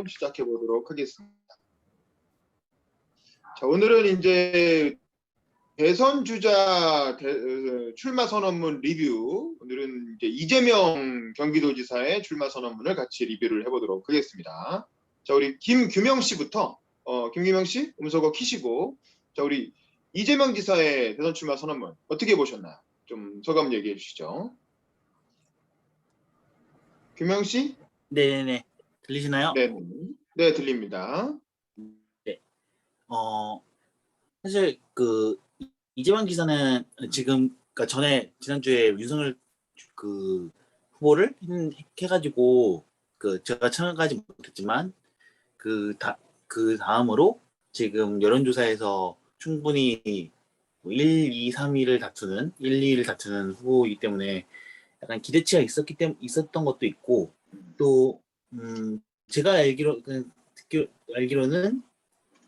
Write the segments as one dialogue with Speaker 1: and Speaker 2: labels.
Speaker 1: 시작해 보도록 하겠습니다. 자, 오늘은 이제 대선 주자 출마 선언문 리뷰. 오늘은 이제 이재명 경기도지사의 출마 선언문을 같이 리뷰를 해보도록 하겠습니다. 자, 우리 김규명 씨부터, 김규명 씨 음소거 키시고, 자, 우리 이재명 지사의 대선 출마 선언문 어떻게 보셨나요? 좀 소감 얘기해 주시죠. 규명 씨?
Speaker 2: 네네. 들리시나요?
Speaker 1: 네, 네, 들립니다.
Speaker 2: 네. 사실 이재명 기사는 지금 그러니까 전에 지난주에 윤석열 후보를 해가지고 제가 참여하지 못했지만 그 다음으로 지금 여론조사에서 충분히 1, 2, 3위를 다투는 1, 2위를 다투는 후보이기 때문에 약간 기대치가 있었던 것도 있고 또 제가 알기로는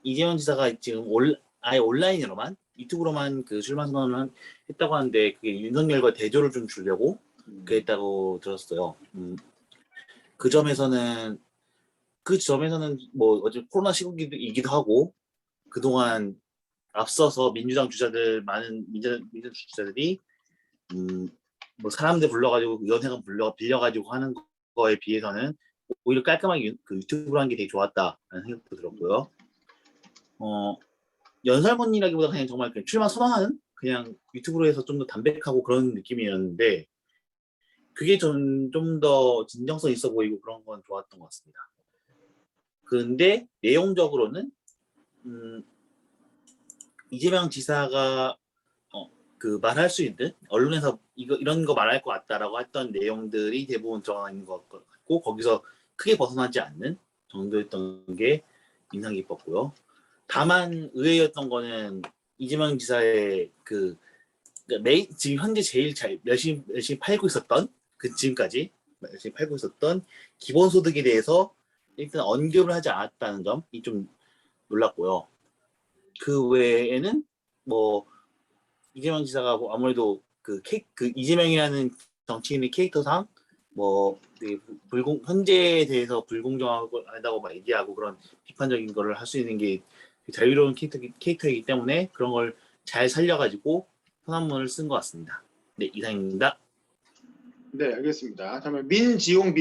Speaker 2: 이재명 지사가 지금 아예 온라인으로만 유튜브로만 출마 선언을 했다고 하는데 그게 윤석열과 대조를 좀 주려고 그랬다고 들었어요. 그 점에서는 뭐 어제 코로나 시국이기도 하고 그동안 앞서서 많은 민주당 주자들이 뭐 사람들 불러가지고 연회관 빌려가지고 하는 거에 비해서는 오히려 깔끔하게 유튜브로 한 게 되게 좋았다라는 생각도 들었고요. 연설문이라기보다 그냥 정말 출마 선언하는 그냥 유튜브로 해서 좀 더 담백하고 그런 느낌이었는데 그게 좀 더 진정성 있어 보이고 그런 건 좋았던 것 같습니다. 그런데 내용적으로는 이재명 지사가 말할 수 있는 언론에서 이런 거 말할 것 같다라고 했던 내용들이 대부분 정한 것 같고 거기서 크게 벗어나지 않는 정도였던 게 인상 깊었고요. 다만 의외였던 거는 이재명 지사의 지금 현재 제일 열심히 팔고 있었던 지금까지 열심히 팔고 있었던 기본소득에 대해서 일단 언급을 하지 않았다는 점이 좀 놀랐고요. 그 외에는 뭐 이재명 지사가 뭐 아무래도 이재명이라는 정치인의 캐릭터상 뭐 현재에 대해서 불공정하다고 막 얘기하고 그런 비판적인 거를 할 수 있는 게 자유로운 캐릭터이기 때문에 그런 걸 잘 살려가지고 선언문을 쓴 것 같습니다. 네, 이상입니다.
Speaker 1: 네, 알겠습니다. 다음에 민지용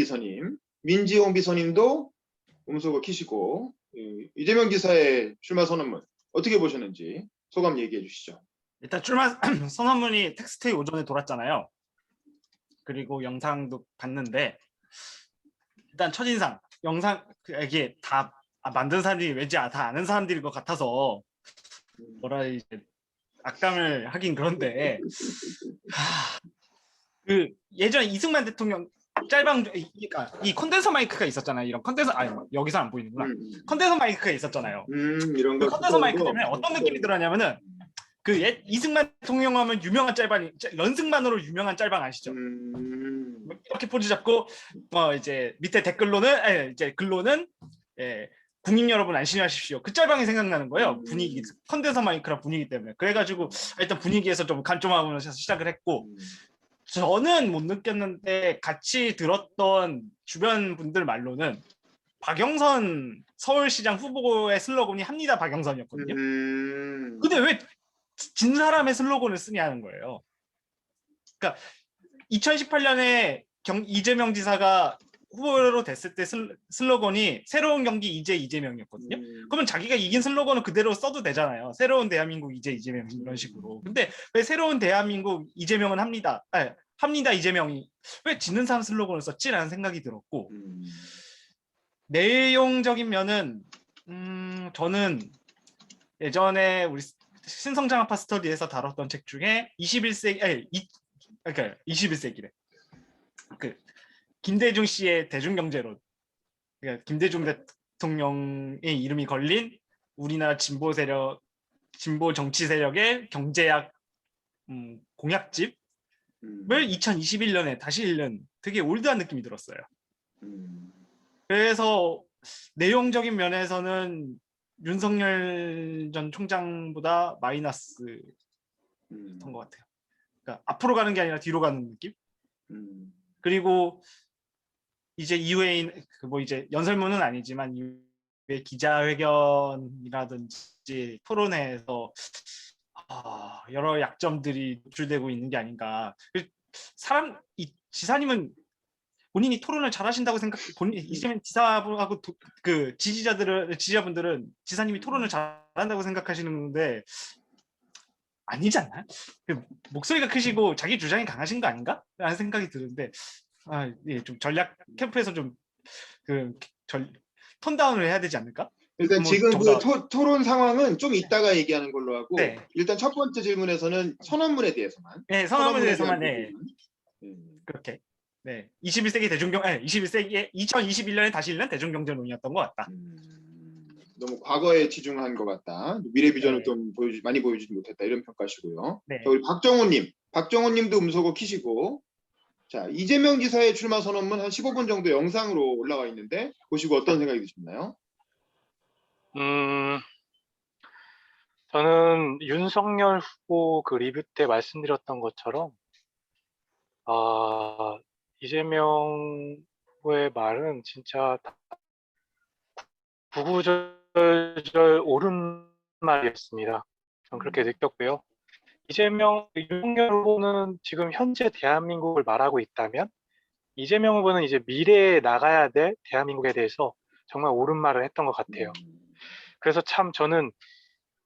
Speaker 1: 비서님도 음소거 키시고 이재명 지사의 출마 선언문 어떻게 보셨는지 소감 얘기해 주시죠.
Speaker 3: 일단 출마 선언문이 텍스트에 오전에 돌았잖아요. 그리고 영상도 봤는데 일단 첫인상 영상 이게 다 만든 사람들이 왠지 다 아는 사람들일 것 같아서 뭐라 이제 악담을 하긴 그런데 예전에 이승만 대통령 그러니까 이 컨덴서 마이크가 있었잖아요. 이런 컨덴서 여기서 안 보이는구나. 컨덴서 마이크가 있었잖아요.
Speaker 1: 이런 거
Speaker 3: 컨덴서 마이크 때문에 어떤 느낌이 들었냐면은 이승만 대통령 하면 유명한 짤방 런승만으로 유명한 짤방 아시죠? 이렇게 포즈 잡고 이제 밑에 댓글로는 이제 글로는 국민 여러분 안심하십시오. 그 짤방이 생각나는 거예요. 분위기 컨덴서 마이크랑 분위기 때문에. 그래가지고 일단 분위기에서 좀 간좀하면서 시작을 했고 저는 못 느꼈는데 같이 들었던 주변 분들 말로는 박영선 서울시장 후보의 슬로건이 합니다 박영선이었거든요. 근데 왜 진 사람의 슬로건을 쓰냐는 거예요. 그러니까 2018년에 이재명 지사가 후보로 됐을 때 슬로건이 새로운 경기 이재명이었거든요. 그러면 자기가 이긴 슬로건을 그대로 써도 되잖아요. 새로운 대한민국 이재명 이런 식으로. 근데 왜 새로운 대한민국 이재명은 합니다 이재명이 왜 지는 사람 슬로건을 썼지라는 생각이 들었고 내용적인 면은 저는 예전에 우리 신성장학파 스터디에서 다뤘던 책 중에 21세기래. 김대중 씨의 대중경제론. 그러니까 김대중 대통령의 이름이 걸린 우리나라 진보 정치 세력의 경제학 공약집을 2021년에 다시 읽는 되게 올드한 느낌이 들었어요. 그래서 내용적인 면에서는 윤석열 전 총장보다 마이너스였던 것 같아요. 그러니까 앞으로 가는 게 아니라 뒤로 가는 느낌? 그리고 이제 이후에 뭐 이제 연설문은 아니지만 이후에 기자회견이라든지 토론회에서 여러 약점들이 노출되고 있는 게 아닌가. 이 지사님은 본인이 토론을 잘하신다고 이재명 지사하고 그 지지자분들은 지사님이 토론을 잘한다고 생각하시는데 아니지 않나요? 목소리가 크시고 자기 주장이 강하신 거 아닌가? 라는 생각이 드는데 예, 좀 전략 캠프에서 좀 톤다운을 해야 되지 않을까?
Speaker 1: 일단
Speaker 3: 뭐
Speaker 1: 지금 그
Speaker 3: 정답.
Speaker 1: 토론 상황은 좀 이따가 얘기하는 걸로 하고
Speaker 3: 네.
Speaker 1: 일단 첫 번째 질문에서는 선언문에 대해서만.
Speaker 3: 네, 선언문에 대해서만
Speaker 1: 대한
Speaker 3: 그렇게. 네. 21세기 대중경 21세기에 2021년에 다시 읽는 대중경제론이었던 것 같다.
Speaker 1: 너무 과거에 치중한 것 같다. 미래 비전을
Speaker 3: 네.
Speaker 1: 좀 많이 보여주지 못했다. 이런 평가시고요.
Speaker 3: 네.
Speaker 1: 자, 우리 박정훈님도 음소거 키시고. 자, 이재명 지사의 출마 선언문 한 15분 정도 영상으로 올라와 있는데 보시고 어떤 생각이 드셨나요?
Speaker 4: 저는 윤석열 후보 그 리뷰 때 말씀드렸던 것처럼 이재명 후보의 말은 진짜 구구절절 옳은 말이었습니다. 저는 그렇게 느꼈고요. 윤석열 후보는 지금 현재 대한민국을 말하고 있다면 이재명 후보는 이제 미래에 나가야 될 대한민국에 대해서 정말 옳은 말을 했던 것 같아요. 그래서 참 저는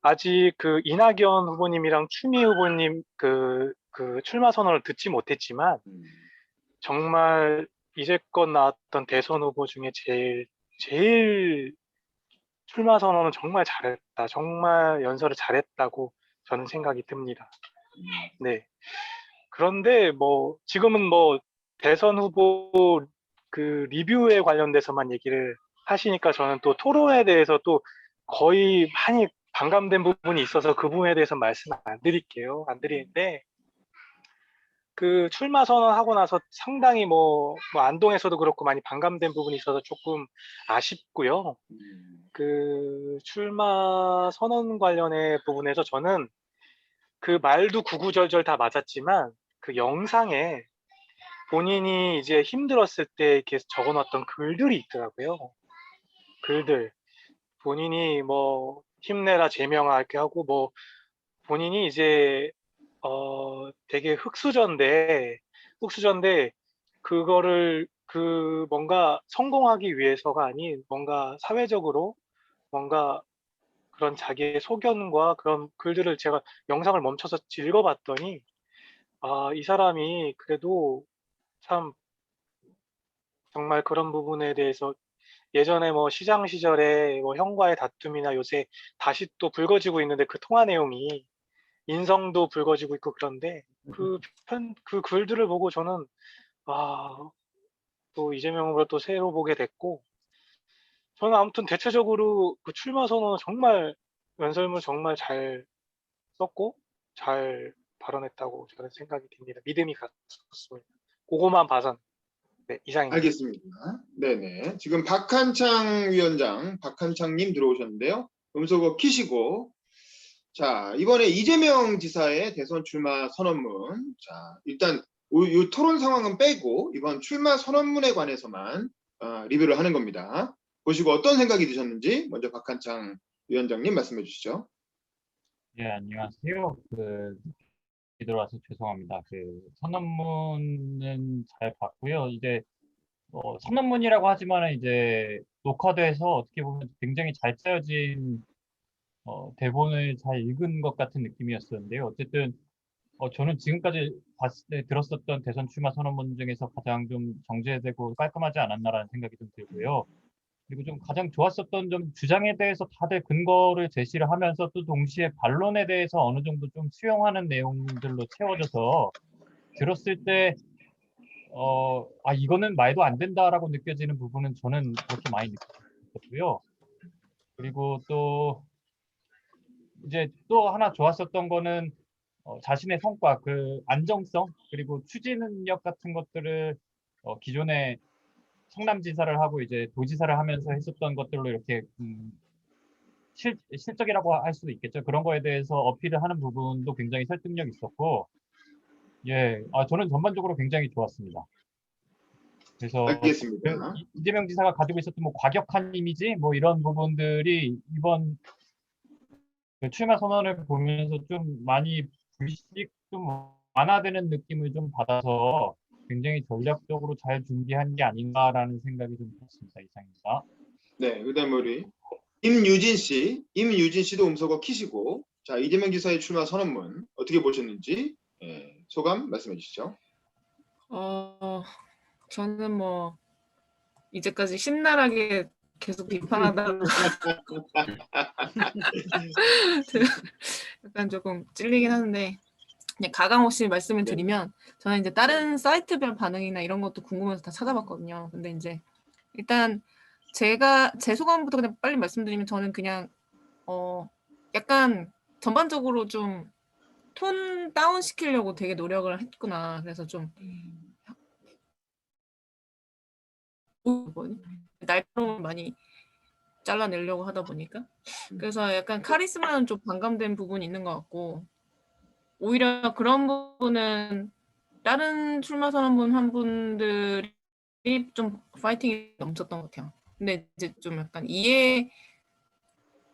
Speaker 4: 아직 그 이낙연 후보님이랑 추미애 후보님 그 출마 선언을 듣지 못했지만 정말 이제껏 나왔던 대선 후보 중에 제일 출마 선언은 정말 잘했다. 정말 연설을 잘했다고 저는 생각이 듭니다. 네. 그런데 뭐 지금은 뭐 대선 후보 그 리뷰에 관련돼서만 얘기를 하시니까 저는 또 토론에 대해서 또 거의 많이 반감된 부분이 있어서 그 부분에 대해서 말씀 안 드릴게요. 안 드리는데 그 출마 선언하고 나서 상당히 뭐 안동에서도 그렇고 많이 반감된 부분이 있어서 조금 아쉽고요. 그 출마 선언 관련의 부분에서 저는 그 말도 구구절절 다 맞았지만 그 영상에 본인이 이제 힘들었을 때 이렇게 적어놨던 글들이 있더라고요. 글들. 본인이 뭐 힘내라 제명아 이렇게 하고 뭐 본인이 이제 되게 흑수저인데 그거를 그 뭔가 성공하기 위해서가 아닌 뭔가 사회적으로 뭔가 그런 자기의 소견과 그런 글들을 제가 영상을 멈춰서 읽어봤더니 이 사람이 그래도 참 정말 그런 부분에 대해서 예전에 뭐 시장 시절에 뭐 형과의 다툼이나 요새 다시 또 불거지고 있는데 그 통화 내용이 인성도 불거지고 있고 그런데 그 글들을 보고 저는 또 이재명 후보를 또 새로 보게 됐고 저는 아무튼 대체적으로 그 출마 선언은 정말 연설문 정말 잘 썼고 잘 발언했다고 저는 생각이 듭니다. 믿음이 갔습니다. 그거만 봐선 네, 이상입니다.
Speaker 1: 알겠습니다. 네네. 지금 박한창님 들어오셨는데요. 음소거 키시고. 자, 이번에 이재명 지사의 대선 출마 선언문. 자, 일단 이 토론 상황은 빼고 이번 출마 선언문에 관해서만 리뷰를 하는 겁니다. 보시고 어떤 생각이 드셨는지 먼저 박한창 위원장님 말씀해 주시죠.
Speaker 5: 네, 안녕하세요. 들어와서 죄송합니다. 선언문은 잘 봤고요. 이제 선언문이라고 하지만 이제 녹화돼서 어떻게 보면 굉장히 잘 짜여진 대본을 잘 읽은 것 같은 느낌이었었는데요. 어쨌든 저는 지금까지 들었었던 대선 출마 선언문 중에서 가장 좀 정제되고 깔끔하지 않았나라는 생각이 좀 들고요. 그리고 좀 가장 좋았었던 점 주장에 대해서 다들 근거를 제시를 하면서 또 동시에 반론에 대해서 어느 정도 좀 수용하는 내용들로 채워져서 들었을 때 이거는 말도 안 된다라고 느껴지는 부분은 저는 그렇게 많이 느꼈고요. 그리고 또 이제 또 하나 좋았었던 거는 자신의 성과, 그 안정성 그리고 추진 능력 같은 것들을 기존에 성남지사를 하고 이제 도지사를 하면서 했었던 것들로 이렇게 실적이라고 할 수도 있겠죠. 그런 거에 대해서 어필을 하는 부분도 굉장히 설득력 있었고, 예, 저는 전반적으로 굉장히 좋았습니다. 그래서
Speaker 1: 알겠습니다.
Speaker 5: 이재명 지사가 가지고 있었던 뭐 과격한 이미지 뭐 이런 부분들이 이번 그 출마 선언을 보면서 좀 많이 불식 좀 완화되는 느낌을 좀 받아서 굉장히 전략적으로 잘 준비한 게 아닌가라는 생각이 좀 들었습니다. 이상입니다.
Speaker 1: 네, 그다음에 우리 임유진 씨도 음소거 키시고, 자 이재명 지사의 출마 선언문 어떻게 보셨는지 소감 말씀해 주시죠.
Speaker 6: 저는 뭐 이제까지 신랄하게 계속 비판하다가 약간 조금 찔리긴 하는데, 그냥 가감 없이 말씀을 드리면 저는 이제 다른 사이트별 반응이나 이런 것도 궁금해서 다 찾아봤거든요. 근데 이제 일단 제가 제 소감부터 그냥 빨리 말씀드리면, 저는 그냥 약간 전반적으로 좀 톤 다운 시키려고 되게 노력을 했구나. 그래서 좀 날카로움을 많이 잘라내려고 하다 보니까, 그래서 약간 카리스마는 좀 반감된 부분이 있는 것 같고, 오히려 그런 부분은 다른 출마 선언문 한 분들이 좀 파이팅이 넘쳤던 것 같아요. 근데 이제 좀 약간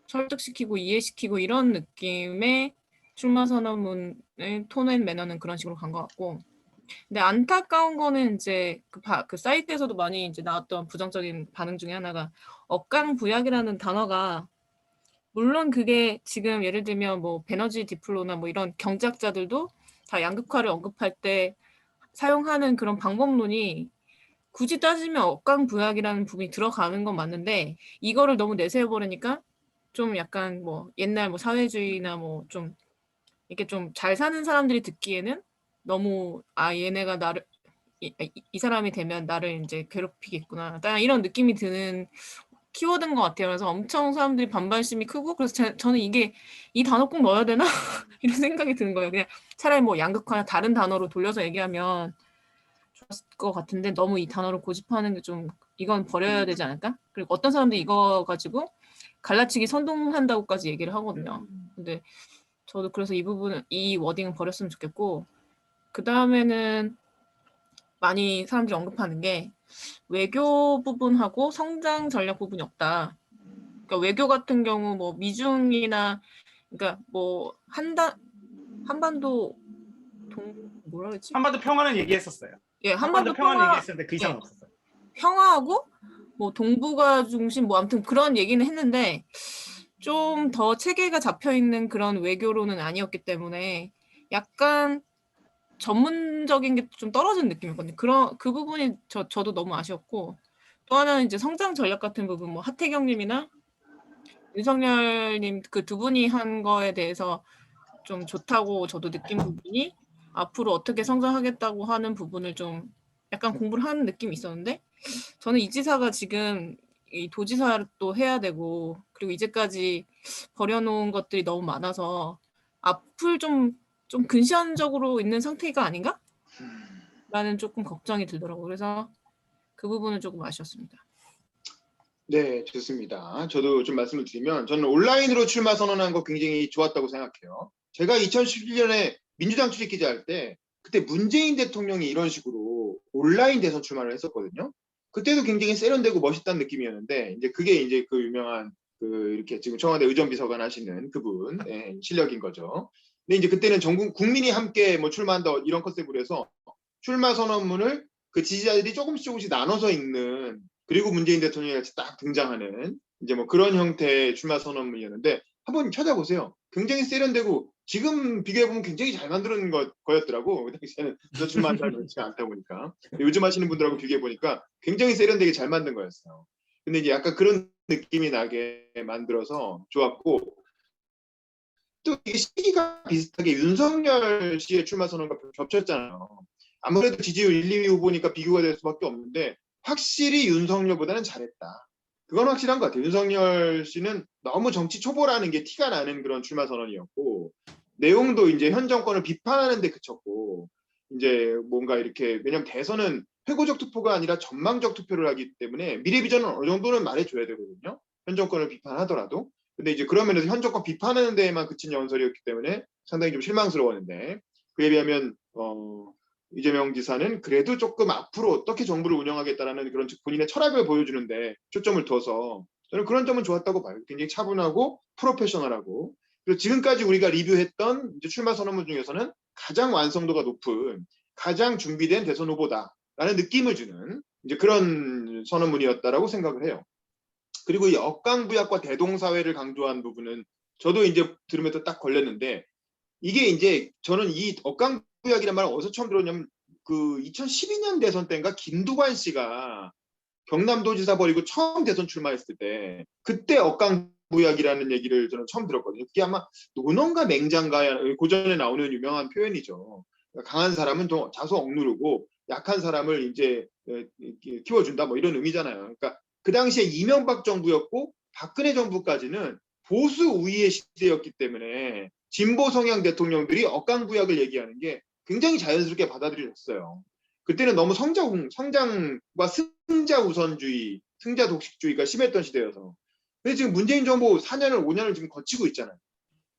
Speaker 6: 설득시키고 이해시키고 이런 느낌의 출마 선언문의 톤앤 매너는 그런 식으로 간 것 같고, 근데 안타까운 거는 이제 그 사이트에서도 많이 이제 나왔던 부정적인 반응 중에 하나가, 억강부약이라는 단어가, 물론 그게 지금 예를 들면 뭐 베너지 디플로나 뭐 이런 경제학자들도 다 양극화를 언급할 때 사용하는 그런 방법론이 굳이 따지면 억강부약이라는 부분이 들어가는 건 맞는데, 이거를 너무 내세워 버리니까 좀 약간 뭐 옛날 뭐 사회주의나 뭐 좀 이렇게 좀 잘 사는 사람들이 듣기에는 너무 얘네가 나를 이 사람이 되면 나를 이제 괴롭히겠구나, 약간 이런 느낌이 드는 키워드인 것 같아요. 그래서 엄청 사람들이 반발심이 크고, 그래서 저는 이 단어 꼭 넣어야 되나 이런 생각이 드는 거예요. 그냥 차라리 뭐 양극화나 다른 단어로 돌려서 얘기하면 좋았을 것 같은데, 너무 이 단어를 고집하는 게 좀, 이건 버려야 되지 않을까? 그리고 어떤 사람들이 이거 가지고 갈라치기 선동한다고까지 얘기를 하거든요. 근데 저도 그래서 이 워딩은 버렸으면 좋겠고, 그 다음에는 많이 사람들이 언급하는 게 외교 부분하고 성장 전략 부분이 없다. 그러니까 외교 같은 경우 뭐 미중이나, 그러니까 뭐 한반도 뭐라 그랬지?
Speaker 3: 한반도 평화는 얘기했었어요.
Speaker 6: 예,
Speaker 3: 한반도 평화는 얘기했었는데 그 이상은 없었어요.
Speaker 6: 평화하고 뭐 동북아 중심 뭐 아무튼 그런 얘기는 했는데, 좀 더 체계가 잡혀 있는 그런 외교로는 아니었기 때문에 약간 전문적인 게 좀 떨어진 느낌이거든요. 그 부분이 저도 너무 아쉬웠고, 또 하나는 이제 성장 전략 같은 부분, 뭐 하태경님이나 윤석열님 그 두 분이 한 거에 대해서 좀 좋다고 저도 느낀 부분이, 앞으로 어떻게 성장하겠다고 하는 부분을 좀 약간 공부를 하는 느낌이 있었는데, 저는 이 지사가 지금 이 도지사도 해야 되고, 그리고 이제까지 버려놓은 것들이 너무 많아서 앞을 좀 근시안적으로 있는 상태가 아닌가? 라는 조금 걱정이 들더라고요. 그래서 그 부분은 조금 아쉬웠습니다.
Speaker 1: 네, 좋습니다. 저도 좀 말씀을 드리면, 저는 온라인으로 출마 선언한 거 굉장히 좋았다고 생각해요. 제가 2011년에 민주당 출입 기자할 때, 그때 문재인 대통령이 이런 식으로 온라인 대선 출마를 했었거든요. 그때도 굉장히 세련되고 멋있다는 느낌이었는데, 이제 그게 이제 그 유명한 이렇게 지금 청와대 의전비서관 하시는 그분 실력인 거죠. 근데 이제 그때는 국민이 함께 뭐 출마한다 이런 컨셉으로 해서 출마 선언문을 그 지지자들이 조금씩 나눠서 읽는, 그리고 문재인 대통령이 같이 딱 등장하는 이제 뭐 그런 형태의 출마 선언문이었는데, 한번 찾아보세요. 굉장히 세련되고 지금 비교해보면 굉장히 잘 만드는 거였더라고. 그 당시에는 저 출마한 사람이 많지가 않다 보니까. 요즘 하시는 분들하고 비교해보니까 굉장히 세련되게 잘 만든 거였어요. 근데 이제 약간 그런 느낌이 나게 만들어서 좋았고, 또 이게 시기가 비슷하게 윤석열 씨의 출마 선언과 겹쳤잖아요. 아무래도 지지율 1, 2위 후보니까 비교가 될 수밖에 없는데, 확실히 윤석열보다는 잘했다. 그건 확실한 것 같아요. 윤석열 씨는 너무 정치 초보라는 게 티가 나는 그런 출마 선언이었고, 내용도 이제 현 정권을 비판하는 데 그쳤고, 이제 뭔가 이렇게, 왜냐면 대선은 회고적 투표가 아니라 전망적 투표를 하기 때문에 미래 비전은 어느 정도는 말해줘야 되거든요. 현 정권을 비판하더라도. 근데 이제 그런 면에서 현 정권 비판하는 데에만 그친 연설이었기 때문에 상당히 좀 실망스러웠는데, 그에 비하면 이재명 지사는 그래도 조금 앞으로 어떻게 정부를 운영하겠다라는 그런 본인의 철학을 보여주는데 초점을 둬서 저는 그런 점은 좋았다고 봐요. 굉장히 차분하고 프로페셔널하고, 그리고 지금까지 우리가 리뷰했던 이제 출마 선언문 중에서는 가장 완성도가 높은, 가장 준비된 대선 후보다라는 느낌을 주는 이제 그런 선언문이었다라고 생각을 해요. 그리고 이 억강부약과 대동사회를 강조한 부분은 저도 이제 들으면서 딱 걸렸는데, 이게 이제 저는 이 억강부약이란 말을 어디서 처음 들었냐면 그 2012년 대선 때인가 김두관 씨가 경남도지사 버리고 처음 대선 출마했을 때 그때 억강부약이라는 얘기를 저는 처음 들었거든요. 그게 아마 논언가 맹장가 고전에 나오는 유명한 표현이죠. 그러니까 강한 사람은 좀 자소 억누르고 약한 사람을 이제 키워준다 뭐 이런 의미잖아요. 그러니까 그 당시에 이명박 정부였고 박근혜 정부까지는 보수 우위의 시대였기 때문에 진보 성향 대통령들이 억강부약을 얘기하는 게 굉장히 자연스럽게 받아들여졌어요. 그때는 너무 성장과 승자 우선주의, 승자 독식주의가 심했던 시대여서. 근데 지금 문재인 정부 4년을 5년을 지금 거치고 있잖아요.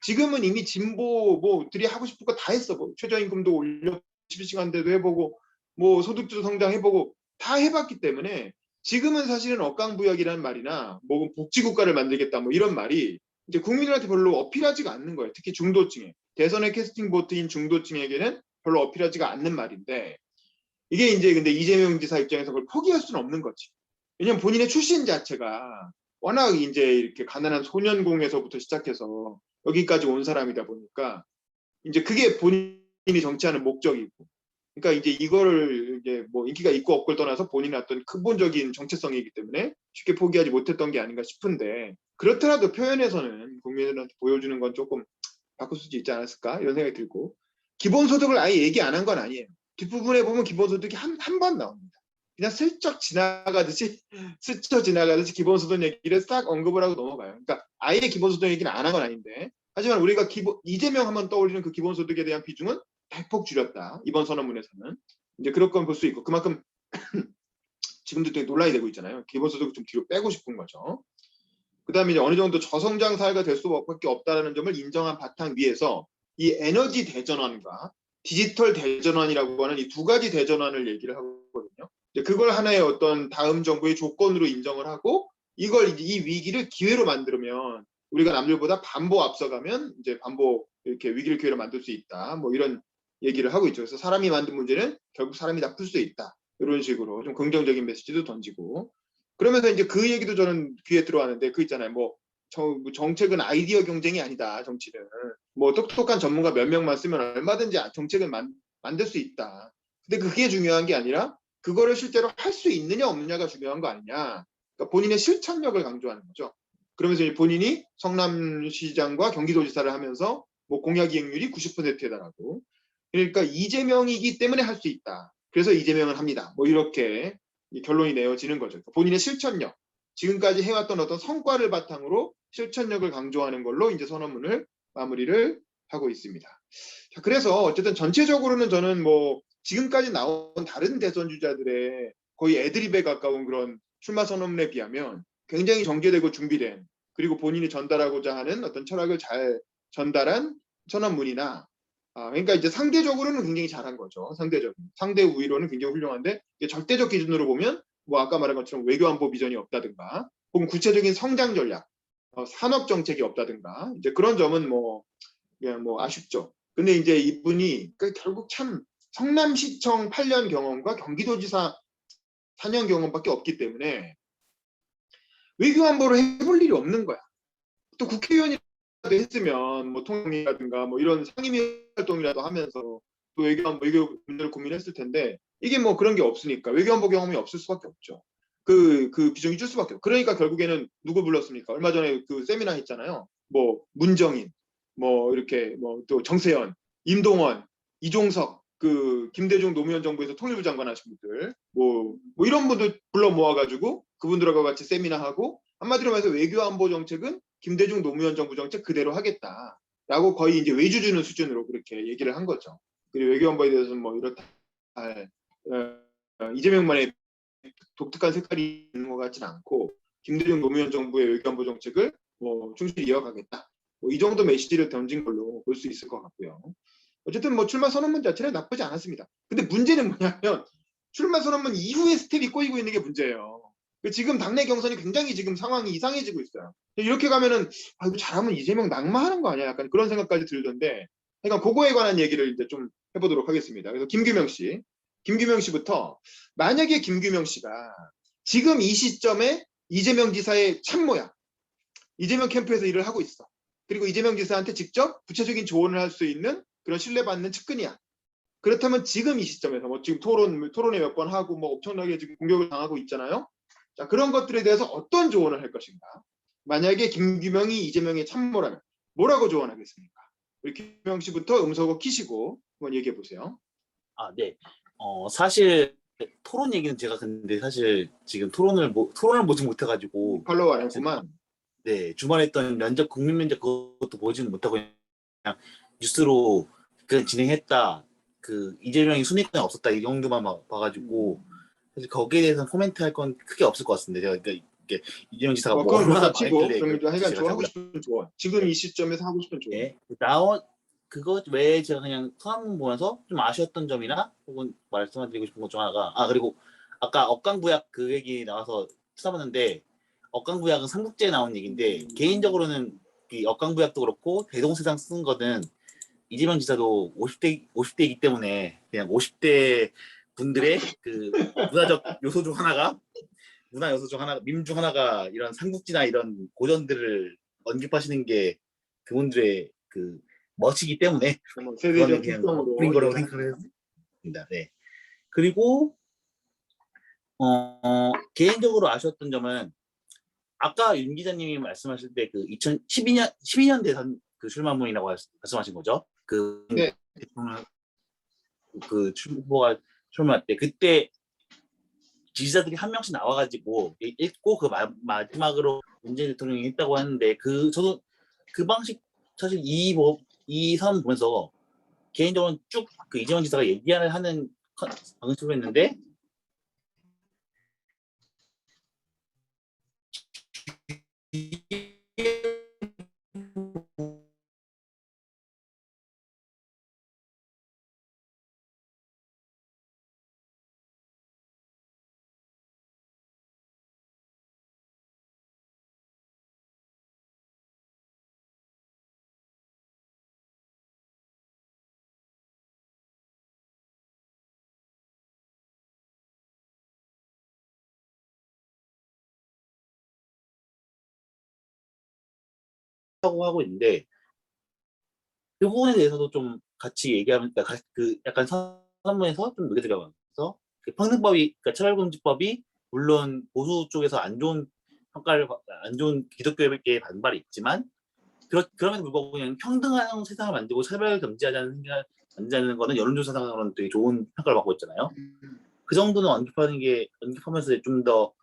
Speaker 1: 지금은 이미 진보들이 하고 싶은 거 다 했어. 뭐 최저임금도 올려 12시간대도 해보고 뭐 소득주도 성장해보고 다 해봤기 때문에 지금은 사실은 억강부약이라는 말이나 뭐 복지국가를 만들겠다 뭐 이런 말이 이제 국민들한테 별로 어필하지가 않는 거예요. 특히 중도층에. 대선의 캐스팅 보트인 중도층에게는 별로 어필하지가 않는 말인데, 이게 이제 근데 이재명 지사 입장에서 그걸 포기할 수는 없는 거지. 왜냐면 본인의 출신 자체가 워낙 이제 이렇게 가난한 소년공에서부터 시작해서 여기까지 온 사람이다 보니까 이제 그게 본인이 정치하는 목적이고, 그러니까 이제 이거를 이제 뭐 인기가 있고 없고를 떠나서 본인의 어떤 근본적인 정체성이기 때문에 쉽게 포기하지 못했던 게 아닌가 싶은데, 그렇더라도 표현에서는 국민들한테 보여주는 건 조금 바꿀 수 있지 않았을까 이런 생각이 들고, 기본소득을 아예 얘기 안 한 건 아니에요. 뒷부분에 보면 기본소득이 한 번 나옵니다. 그냥 슬쩍 지나가듯이 스쳐 지나가듯이 기본소득 얘기를 싹 언급을 하고 넘어가요. 그러니까 아예 기본소득 얘기는 안 한 건 아닌데, 하지만 우리가 이재명 하면 떠올리는 그 기본소득에 대한 비중은 대폭 줄였다. 이번 선언문에서는 이제 그런 건 볼 수 있고, 그만큼 지금도 되게 논란이 되고 있잖아요. 기본소득을 좀 뒤로 빼고 싶은 거죠. 그다음에 이제 어느 정도 저성장 사회가 될 수밖에 없다는 점을 인정한 바탕 위에서 이 에너지 대전환과 디지털 대전환이라고 하는 이 두 가지 대전환을 얘기를 하거든요. 그걸 하나의 어떤 다음 정부의 조건으로 인정을 하고, 이걸 이 위기를 기회로 만들면 우리가 남들보다 반보 앞서가면 이제 반보 이렇게 위기를 기회로 만들 수 있다. 뭐 이런 얘기를 하고 있죠. 그래서 사람이 만든 문제는 결국 사람이 다 풀 수 있다. 이런 식으로 좀 긍정적인 메시지도 던지고, 그러면서 이제 그 얘기도 저는 귀에 들어왔는데, 그 있잖아요. 뭐 정책은 아이디어 경쟁이 아니다. 정치는 뭐 똑똑한 전문가 몇 명만 쓰면 얼마든지 정책을 만들 수 있다. 근데 그게 중요한 게 아니라 그거를 실제로 할 수 있느냐 없느냐가 중요한 거 아니냐. 그러니까 본인의 실천력을 강조하는 거죠. 그러면서 본인이 성남시장과 경기도지사를 하면서 뭐 공약 이행률이 90%에 달하고, 그러니까 이재명이기 때문에 할 수 있다. 그래서 이재명은 합니다. 뭐 이렇게 결론이 내어지는 거죠. 본인의 실천력, 지금까지 해왔던 어떤 성과를 바탕으로 실천력을 강조하는 걸로 이제 선언문을 마무리를 하고 있습니다. 자, 그래서 어쨌든 전체적으로는 저는 뭐 지금까지 나온 다른 대선 주자들의 거의 애드립에 가까운 그런 출마 선언문에 비하면 굉장히 정제되고 준비된, 그리고 본인이 전달하고자 하는 어떤 철학을 잘 전달한 선언문이나, 그러니까 이제 상대적으로는 굉장히 잘한 거죠. 상대 우위로는 굉장히 훌륭한데, 절대적 기준으로 보면 뭐 아까 말한 것처럼 외교안보 비전이 없다든가, 혹은 구체적인 성장 전략, 산업 정책이 없다든가, 이제 그런 점은 뭐 그냥 뭐 아쉽죠. 근데 이제 이분이 결국 참 성남시청 8년 경험과 경기도지사 4년 경험밖에 없기 때문에 외교안보를 해볼 일이 없는 거야. 또 국회의원이라도 했으면 뭐 통일이라든가 뭐 이런 상임위 활동이라도 하면서 또 외교 문제를 고민했을 텐데, 이게 뭐 그런 게 없으니까 외교안보 경험이 없을 수밖에 없죠. 그 비중이 줄 수밖에 없고, 그러니까 결국에는 누구 불렀습니까? 얼마 전에 그 세미나 했잖아요. 뭐 문정인, 뭐 이렇게 뭐 또 정세현, 임동원, 이종석, 그 김대중 노무현 정부에서 통일부 장관 하신 분들, 뭐 이런 분들 불러 모아가지고 그분들하고 같이 세미나하고, 한마디로 말해서 외교안보 정책은 김대중 노무현 정부 정책 그대로 하겠다라고 거의 이제 외주 주는 수준으로 그렇게 얘기를 한 거죠. 그리고 외교안보에 대해서는 뭐 이렇다 이재명만의 독특한 색깔이 있는 것 같지는 않고, 김대중 노무현 정부의 외교안보 정책을 뭐 충실히 이어가겠다. 뭐 이 정도 메시지를 던진 걸로 볼 수 있을 것 같고요. 어쨌든 뭐 출마 선언문 자체는 나쁘지 않았습니다. 근데 문제는 뭐냐면 출마 선언문 이후에 스텝이 꼬이고 있는 게 문제예요. 지금 당내 경선이 굉장히 지금 상황이 이상해지고 있어요. 이렇게 가면은 아, 이거 잘하면 이재명 낙마하는 거 아니야? 약간 그런 생각까지 들던데, 그러니까 그거에 관한 얘기를 이제 좀 해보도록 하겠습니다. 그래서 김규명 씨부터 만약에 김규명 씨가 지금 이 시점에 이재명 지사의 참모야, 이재명 캠프에서 일을 하고 있어. 그리고 이재명 지사한테 직접 구체적인 조언을 할 수 있는 그런 신뢰받는 측근이야. 그렇다면 지금 이 시점에서 뭐 지금 토론회 몇 번 하고 뭐 엄청나게 지금 공격을 당하고 있잖아요. 자, 그런 것들에 대해서 어떤 조언을 할 것인가? 만약에 김규명이 이재명의 참모라면 뭐라고 조언하겠습니까? 우리 김규명 씨부터 음소거 키시고 한번 얘기해 보세요.
Speaker 2: 아, 네. 사실 토론 얘기는 제가 근데 사실 지금 토론을 보지 못해가지고
Speaker 1: 팔로우 안 했구만.
Speaker 2: 네, 주말에 했던 국민 면접 그것도 보지는 못하고 그냥 뉴스로 그냥 진행했다. 그 이재명이 순위권에 없었다 이 정도만 봐가지고 사실 거기에 대해서는 코멘트 할 건 크게 없을 것 같습니다. 제가 그러니까 이게 이재명 지사가 뭐
Speaker 1: 그건
Speaker 2: 얼마나
Speaker 1: 그렇다 치고
Speaker 2: 망했길래
Speaker 1: 그러면 하여간
Speaker 2: 제가
Speaker 1: 하고 싶은 조언. 지금 이 시점에서 하고 싶은 조언.
Speaker 2: 네, 그거 외에 제가 그냥 성함 보면서 좀 아쉬웠던 점이나 혹은 말씀드리고 싶은 것 중 하나가 그리고 아까 억강부약 그 얘기 나와서 찾아봤는데 억강부약은 삼국지에 나온 얘기인데 개인적으로는 이 억강부약도 그렇고 대동세상 쓴 거는 이재명 지사도 50대이기 때문에 그냥 50대 분들의 그 문화 요소 중 하나가 밈 중 하나가 이런 삼국지나 이런 고전들을 언급하시는 게 그분들의 그 멋이기 때문에
Speaker 1: 뭐
Speaker 2: 그거는
Speaker 1: 세대적
Speaker 2: 그냥
Speaker 1: 특성으로
Speaker 2: 그린 거라고 생각을 했습니다. 네. 그리고 개인적으로 아쉬웠던 점은 아까 윤 기자님이 말씀하실 때 그 2012년 대선 그 출마문이라고 말씀하신 거죠. 그
Speaker 1: 네.
Speaker 2: 대통령 그 후보가 출마할 때 그때 지지자들이 한 명씩 나와가지고 읽고 그 마지막으로 문재인 대통령이 했다고 하는데 저도 그 방식 사실 이 사람 보면서 개인적으로 쭉 그 이재명 지사가 얘기를 하는 방식으로 했는데 하고 있는데 그 부분에 대해서도 좀 같이 얘기하면 그 약간 선문에서 좀 느껴지면서 그 평등법이 그러니까 차별금지법이 물론 보수 쪽에서 안 좋은 기독교계의 반발이 있지만 그럼에도 불구하고 그냥 평등한 세상을 만들고 차별 금지하자는 거는 여론조사상으로는 되게 좋은 평가를 받고 있잖아요. 그 정도는 언급하면서 좀 더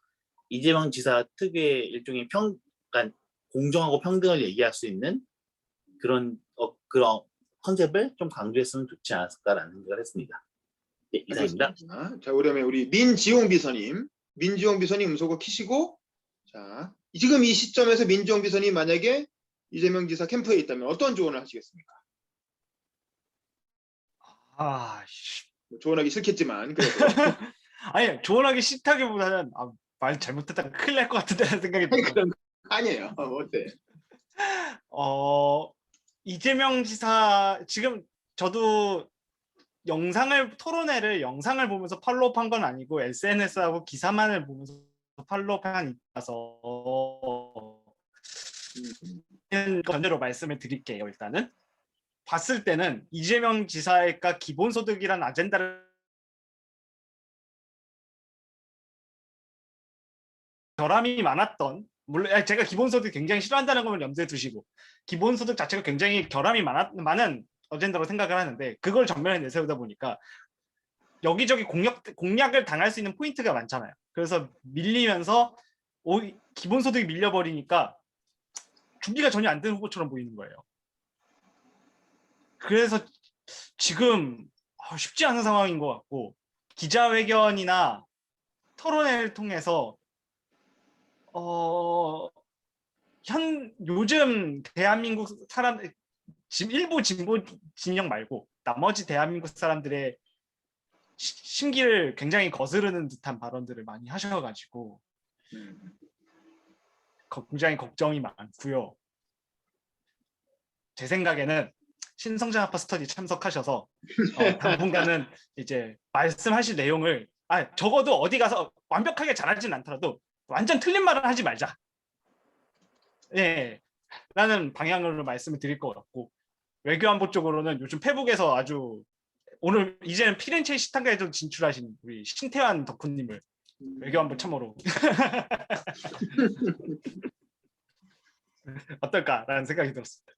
Speaker 2: 이재명 지사 특유의 일종의 그러니까 공정하고 평등을 얘기할 수 있는 그런 컨셉을 좀 강조했으면 좋지 않았을까라는 생각을 했습니다. 네, 이상입니다.
Speaker 1: 자, 그러면 우리 민지용 비서님 음소거 키시고, 자, 지금 이 시점에서 민지용 비서님 만약에 이재명 지사 캠프에 있다면 어떤 조언을 하시겠습니까? 뭐 조언하기 싫겠지만 그래도
Speaker 3: 아니 조언하기 싫다기보다는 말 잘못했다 큰일 날 것 같은데라는 생각이 들어요.
Speaker 1: 그런 거 아니에요. 어때?
Speaker 3: 이재명 지사 지금 저도 토론회를 영상을 보면서 팔로우한 건 아니고 SNS하고 기사만을 보면서 팔로우한 있어서 전제로 말씀을 드릴게요. 일단은 봤을 때는 이재명 지사가 기본소득이란 아젠다를 결함이 많았던, 물론 제가 기본소득 굉장히 싫어한다는 걸 염두에 두시고 기본소득 자체가 굉장히 결함이 많은 어젠다로 생각을 하는데 그걸 전면에 내세우다 보니까 여기저기 공략을 당할 수 있는 포인트가 많잖아요. 그래서 밀리면서 기본소득이 밀려버리니까 준비가 전혀 안 된 후보처럼 보이는 거예요. 그래서 지금 쉽지 않은 상황인 것 같고 기자회견이나 토론회를 통해서 요즘 대한민국 일부 진보 진영 말고 나머지 대한민국 사람들의 심기를 굉장히 거스르는 듯한 발언들을 많이 하셔가지고 굉장히 걱정이 많고요. 제 생각에는 신성장학파 스터디 참석하셔서 당분간은 이제 말씀하실 내용을 적어도 어디 가서 완벽하게 잘하진 않더라도 완전 틀린 말은 하지 말자. 예, 라는 방향으로 말씀을 드릴 것 같고, 외교안보 쪽으로는 요즘 페북에서 아주 오늘 이제는 피렌체 시탄가에도 진출하신 우리 신태환 덕후님을 외교안보 참모로 어떨까라는 생각이 들었습니다.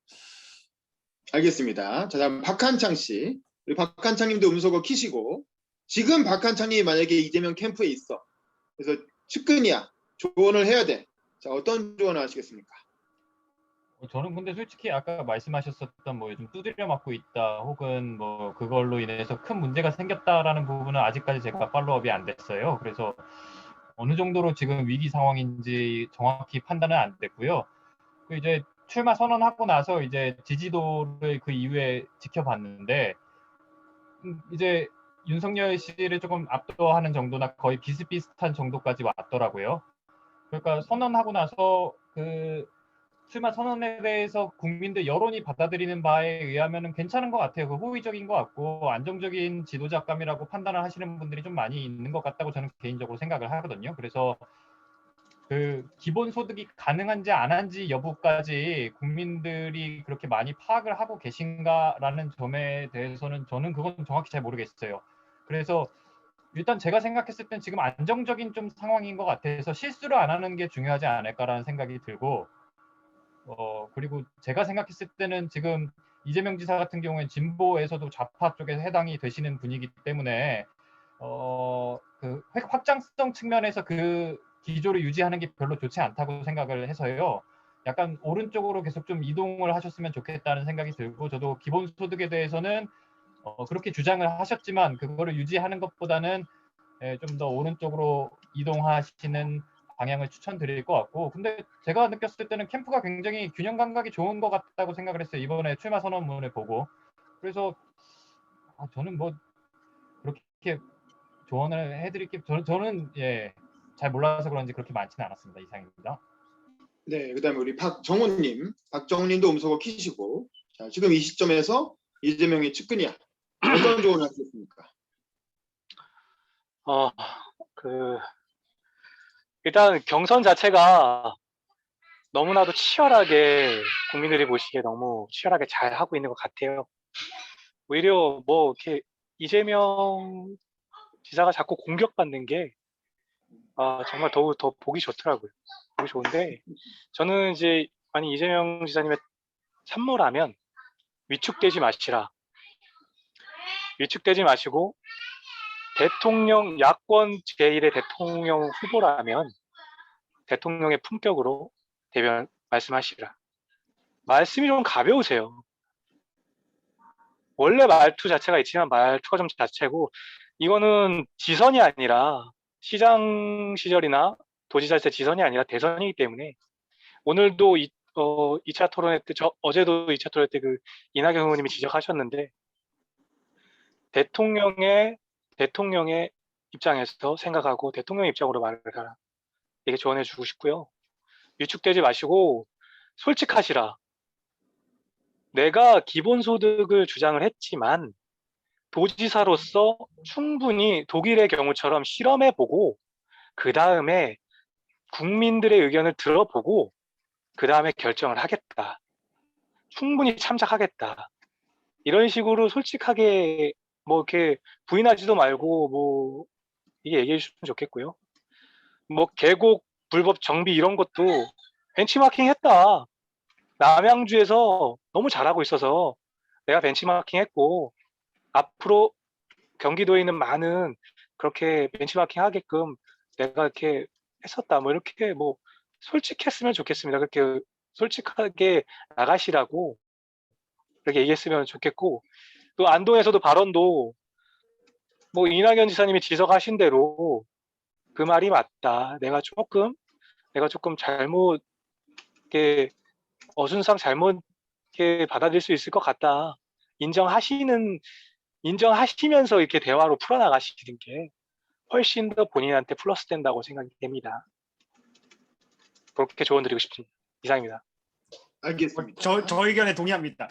Speaker 1: 알겠습니다. 자, 다음 박한창 씨. 우리 박한창님도 음소거 키시고, 지금 박한창님이 만약에 이재명 캠프에 있어. 그래서 측근이야. 조언을 해야 돼. 자, 어떤 조언을 하시겠습니까?
Speaker 5: 저는 근데 솔직히 아까 말씀하셨었던 뭐 요즘 두드려 맞고 있다 혹은 뭐 그걸로 인해서 큰 문제가 생겼다라는 부분은 아직까지 제가 팔로우업이 안 됐어요. 그래서 어느 정도로 지금 위기 상황인지 정확히 판단은 안 됐고요. 이제 출마 선언하고 나서 이제 지지도를 그 이후에 지켜봤는데 이제 윤석열 씨를 조금 압도하는 정도나 거의 비슷비슷한 정도까지 왔더라고요. 그러니까 선언하고 나서 그 출마 선언에 대해서 국민들 여론이 받아들이는 바에 의하면 괜찮은 것 같아요. 그 호의적인 것 같고 안정적인 지도자감이라고 판단을 하시는 분들이 좀 많이 있는 것 같다고 저는 개인적으로 생각을 하거든요. 그래서 그 기본소득이 가능한지 안 한지 여부까지 국민들이 그렇게 많이 파악을 하고 계신가라는 점에 대해서는 저는 그건 정확히 잘 모르겠어요. 그래서 일단 제가 생각했을 땐 지금 안정적인 좀 상황인 것 같아서 실수를 안 하는 게 중요하지 않을까라는 생각이 들고 그리고 제가 생각했을 때는 지금 이재명 지사 같은 경우에는 진보에서도 좌파 쪽에 해당이 되시는 분이기 때문에 그 확장성 측면에서 그 기조를 유지하는 게 별로 좋지 않다고 생각을 해서요. 약간 오른쪽으로 계속 좀 이동을 하셨으면 좋겠다는 생각이 들고 저도 기본소득에 대해서는 그렇게 주장을 하셨지만 그거를 유지하는 것보다는 좀 더 오른쪽으로 이동하시는 방향을 추천드릴 것 같고 근데 제가 느꼈을 때는 캠프가 굉장히 균형 감각이 좋은 것 같다고 생각을 했어요. 이번에 출마 선언문을 보고. 그래서 저는 뭐 그렇게 조언을 해드릴게 저는 잘 몰라서 그런지 그렇게 많지는 않았습니다. 이상입니다.
Speaker 1: 네, 그다음에 우리 박정훈님. 박정훈님도 음소거 키시고, 자, 지금 이 시점에서 이재명이 측근이야. 어떤 조언을 하시겠습니까?
Speaker 4: 일단 경선 자체가 너무나도 치열하게 국민들이 보시기에 너무 치열하게 잘 하고 있는 것 같아요. 오히려 뭐 이렇게 이재명 지사가 자꾸 공격받는 게 정말 더 보기 좋더라고요. 보기 좋은데 저는 이제 만약 이재명 지사님의 참모라면 위축되지 마시라. 위축되지 마시고 대통령 야권 제1의 대통령 후보라면 대통령의 품격으로 대변 말씀하시라. 말씀이 좀 가벼우세요. 원래 말투 자체가 있지만 말투가 좀 자체고 이거는 지선이 아니라 시장 시절이나 도지사 때 지선이 아니라 대선이기 때문에 오늘도 2차 토론회 때 어제도 2차 토론회 때 그 이낙연 의원님이 지적하셨는데 대통령의 입장에서 생각하고 대통령 입장으로 말을 하라. 이게 조언해 주고 싶고요. 위축되지 마시고 솔직하시라. 내가 기본소득을 주장을 했지만 도지사로서 충분히 독일의 경우처럼 실험해보고 그 다음에 국민들의 의견을 들어보고 그 다음에 결정을 하겠다. 충분히 참작하겠다. 이런 식으로 솔직하게 뭐 이렇게 부인하지도 말고 뭐 이게 얘기해 주시면 좋겠고요. 뭐 계곡 불법 정비 이런 것도 벤치마킹 했다. 남양주에서 너무 잘하고 있어서 내가 벤치마킹 했고 앞으로 경기도에 있는 많은 그렇게 벤치마킹 하게끔 내가 이렇게 했었다. 뭐 이렇게 뭐 솔직했으면 좋겠습니다. 그렇게 솔직하게 나가시라고 그렇게 얘기했으면 좋겠고 또 안동에서도 발언도 뭐 이낙연 지사님이 지적하신 대로 그 말이 맞다. 내가 조금 잘못 이렇게 어순상 잘못 이렇게 받아들일 수 있을 것 같다. 인정하시면서 이렇게 대화로 풀어나가시는 게 훨씬 더 본인한테 플러스 된다고 생각이 됩니다. 그렇게 조언 드리고 싶습니다. 이상입니다.
Speaker 1: 알겠습니다.
Speaker 3: 저 의견에 동의합니다.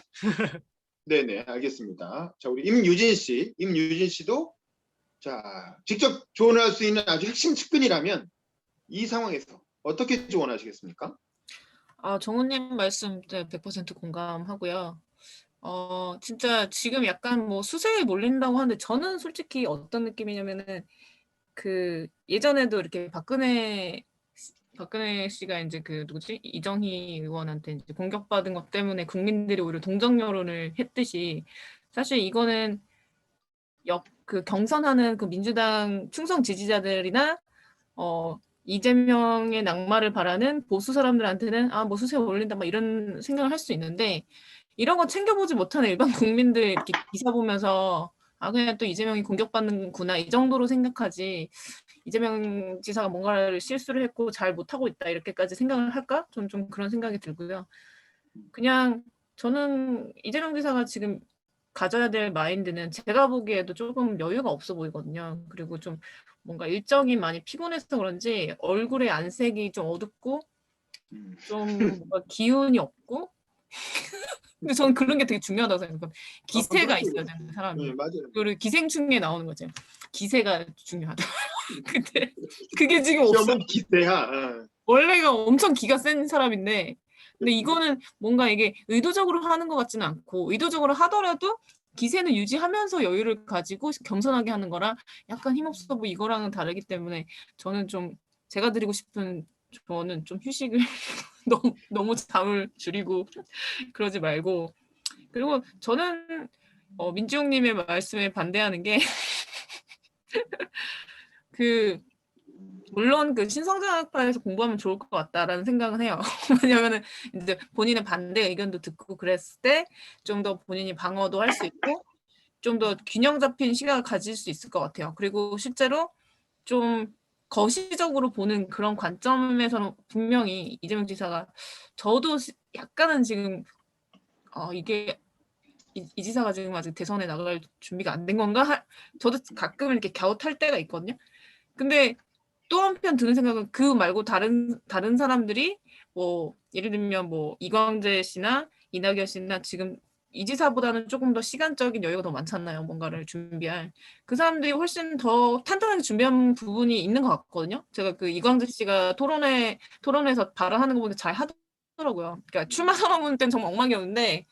Speaker 1: 네네, 알겠습니다. 자, 우리 임유진 씨도 자, 직접 조언할 수 있는 아주 핵심 측근이라면 이 상황에서 어떻게 조언하시겠습니까?
Speaker 6: 정우님 말씀 100% 공감하고요. 진짜 지금 약간 뭐 수세에 몰린다고 하는데 저는 솔직히 어떤 느낌이냐면은 그 예전에도 이렇게 박근혜 씨가 이제 그 누구지? 이정희 의원한테 이제 공격받은 것 때문에 국민들이 오히려 동정 여론을 했듯이 사실 이거는 그 경선하는 그 민주당 충성 지지자들이나 이재명의 낙마를 바라는 보수 사람들한테는 뭐 수세 올린다 막 이런 생각을 할 수 있는데 이런 거 챙겨보지 못하는 일반 국민들 이렇게 기사 보면서 그냥 또 이재명이 공격받는구나 이 정도로 생각하지 이재명 지사가 뭔가를 실수를 했고 잘 못하고 있다 이렇게까지 생각을 할까? 좀 그런 생각이 들고요. 그냥 저는 이재명 지사가 지금 가져야 될 마인드는 제가 보기에도 조금 여유가 없어 보이거든요. 그리고 좀 뭔가 일정이 많이 피곤해서 그런지 얼굴에 안색이 좀 어둡고 좀 뭔가 기운이 없고 근데 저는 그런 게 되게 중요하다고 생각해요. 기세가 있어야 되는 사람이.
Speaker 1: 네, 맞아요.
Speaker 6: 그리고 기생충에 나오는 거죠. 기세가 중요하다. 근데 그게 지금 없어.
Speaker 1: 시험은 기세야.
Speaker 6: 원래가 엄청 기가 센 사람인데 근데 이거는 뭔가 이게 의도적으로 하는 것 같지는 않고 의도적으로 하더라도 기세는 유지하면서 여유를 가지고 겸손하게 하는 거라 약간 힘없어 보이 이거랑은 다르기 때문에 저는 좀 제가 드리고 싶은 조언은 좀 휴식을 너무 잠을 줄이고 그러지 말고 그리고 저는 민지용님의 말씀에 반대하는 게 그 물론 그 신성장학파에서 공부하면 좋을 것 같다라는 생각은 해요. 왜냐면은 이제 본인의 반대 의견도 듣고 그랬을 때 좀 더 본인이 방어도 할 수 있고 좀 더 균형 잡힌 시각을 가질 수 있을 것 같아요. 그리고 실제로 좀 거시적으로 보는 그런 관점에서는 분명히 이재명 지사가 저도 약간은 지금 이게 이 지사가 지금 아직 대선에 나갈 준비가 안 된 건가? 저도 가끔 이렇게 갸웃할 때가 있거든요. 근데 또 한편 드는 생각은 그 말고 다른 사람들이 뭐 예를 들면 뭐 이광재 씨나 이낙연 씨나 지금 이 지사보다는 조금 더 시간적인 여유가 더 많잖아요. 뭔가를 준비할. 그 사람들이 훨씬 더 탄탄하게 준비한 부분이 있는 것 같거든요. 제가 그 이광재 씨가 토론에서 발언하는 거 보니까 잘 하더라고요. 그러니까 출마 선언문 때는 정말 엉망이었는데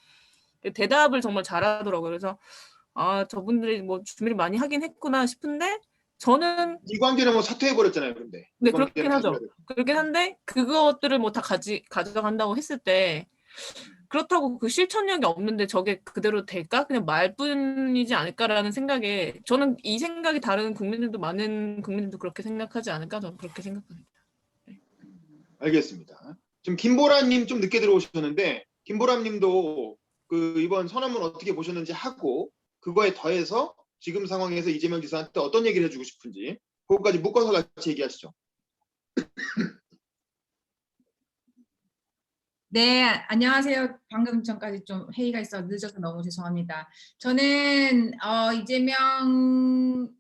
Speaker 6: 대답을 정말 잘하더라고요. 그래서 저분들이 뭐 준비를 많이 하긴 했구나 싶은데 저는
Speaker 1: 이광재는 뭐 사퇴해버렸잖아요, 근데.
Speaker 6: 네 그렇긴 하죠. 그렇긴 한데 그것들을 뭐 다 가져간다고 했을 때 그렇다고 그 실천력이 없는데 저게 그대로 될까? 그냥 말뿐이지 않을까라는 생각에 저는 이 생각이 다른 국민들도 많은 국민들도 그렇게 생각하지 않을까? 저는 그렇게 생각합니다. 네.
Speaker 1: 알겠습니다. 지금 김보라님 좀 늦게 들어오셨는데 김보라님도 그 이번 선언문 어떻게 보셨는지 하고 그거에 더해서 지금 상황에서 이재명 지사한테 어떤 얘기를 해주고 싶은지 그것까지 묶어서 같이 얘기하시죠.
Speaker 7: 네, 안녕하세요. 방금 전까지 좀 회의가 있어 늦어서 너무 죄송합니다. 저는 이재명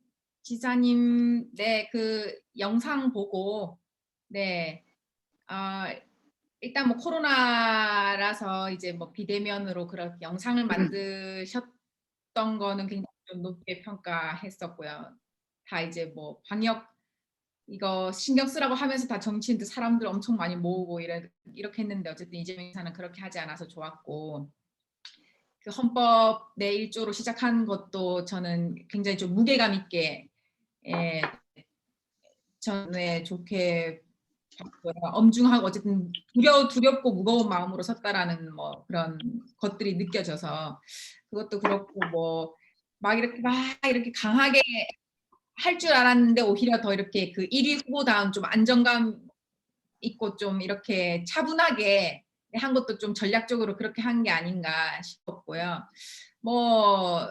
Speaker 7: 지사님 그 영상 보고 일단 뭐 코로나라서 이제 뭐 비대면으로 그렇게 영상을 만드셨던 거는 굉장히 좀 높게 평가했었고요. 다 이제 뭐 방역 이거 신경 쓰라고 하면서 다 정치인들 사람들 엄청 많이 모으고 이렇게 했는데 어쨌든 이재명 지사는 그렇게 하지 않아서 좋았고 그 헌법 내 1조로 시작한 것도 저는 굉장히 좀 무게감 있게 저는 좋게 봤고요. 엄중하고 어쨌든 두렵고 무거운 마음으로 섰다라는 뭐 그런 것들이 느껴져서 그것도 그렇고 뭐 막 이렇게 강하게 할 줄 알았는데 오히려 더 이렇게 그 1위 후보다운 좀 안정감 있고 좀 이렇게 차분하게 한 것도 좀 전략적으로 그렇게 한 게 아닌가 싶었고요. 뭐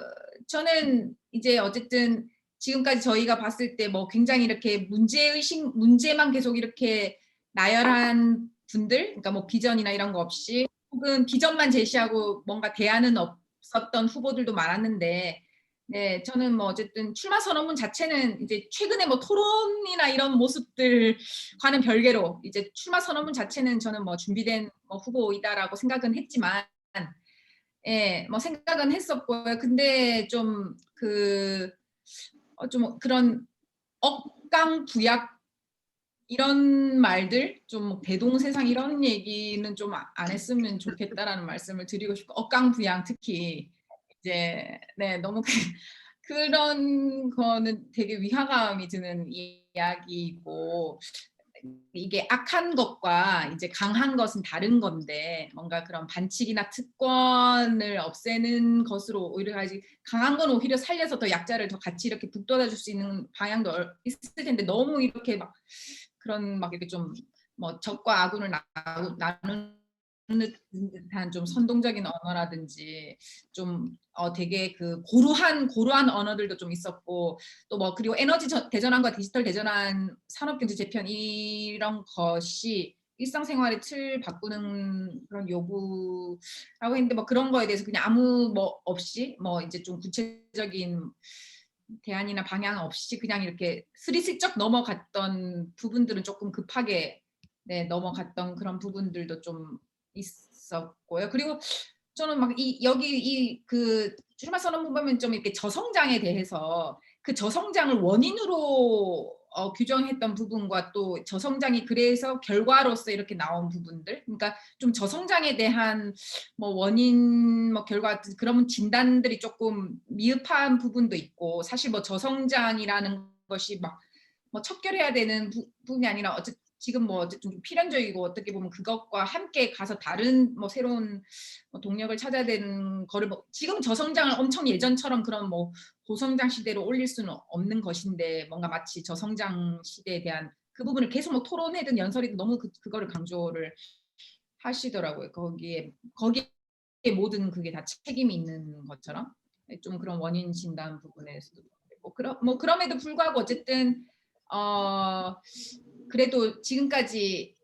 Speaker 7: 저는 이제 어쨌든 지금까지 저희가 봤을 때 뭐 굉장히 이렇게 문제만 계속 이렇게 나열한 분들, 그러니까 뭐 비전이나 이런 거 없이 혹은 비전만 제시하고 뭔가 대안은 없었던 후보들도 많았는데, 네, 저는 뭐 어쨌든 출마 선언문 자체는 이제 최근에 뭐 토론이나 이런 모습들과는 별개로 이제 출마 선언문 자체는 저는 뭐 준비된 뭐 후보이다라고 생각은 했지만, 예, 뭐 생각은 했었고요. 근데 좀 좀 그런 억강부약 이런 말들, 좀 대동세상 이런 얘기는 좀 안 했으면 좋겠다라는 말씀을 드리고 싶고, 억강부양 특히 이제 네 너무 그런 거는 되게 위화감이 드는 이야기이고, 이게 악한 것과 이제 강한 것은 다른 건데, 뭔가 그런 반칙이나 특권을 없애는 것으로 오히려 가지, 강한 건 오히려 살려서 더 약자를 더 같이 이렇게 북돋아 줄 수 있는 방향도 있을 텐데, 너무 이렇게 막 그런 막 이렇게 좀 뭐 적과 아군을 나누는 듯한 좀 선동적인 언어라든지 좀 되게 그 고루한 언어들도 좀 있었고, 또 뭐 그리고 에너지 대전환과 디지털 대전환, 산업경제 재편 이런 것이 일상생활의 틀 바꾸는 그런 요구라고 했는데, 뭐 그런 거에 대해서 그냥 아무 뭐 없이 뭐 이제 좀 구체적인 대안이나 방향 없이 그냥 이렇게 스리슬쩍 넘어갔던 부분들은 조금 급하게 네, 넘어갔던 그런 부분들도 좀 있었고요. 그리고 저는 막 여기 그 출마 선언문 보면 좀 이렇게 저성장에 대해서 그 저성장을 원인으로 규정했던 부분과 또 저성장이 그래서 결과로서 이렇게 나온 부분들, 그러니까 좀 저성장에 대한 뭐 원인 뭐 결과 그런 진단들이 조금 미흡한 부분도 있고, 사실 뭐 저성장이라는 것이 막 뭐 척결해야 되는 부분이 아니라 지금 뭐 어쨌든 좀 필연적이고, 어떻게 보면 그것과 함께 가서 다른 뭐 새로운 뭐 동력을 찾아야 되는 거를 뭐 지금 저성장을 엄청 예전처럼 그런 뭐 고성장 시대로 올릴 수는 없는 것인데, 뭔가 마치 저성장 시대에 대한 그 부분을 계속 뭐 토론회든 연설이든 너무 그거를 강조를 하시더라고요. 거기에 모든 그게 다 책임이 있는 것처럼 좀 그런 원인 진단 부분에서도 뭐 그럼에도 불구하고 어쨌든 그래도 지금까지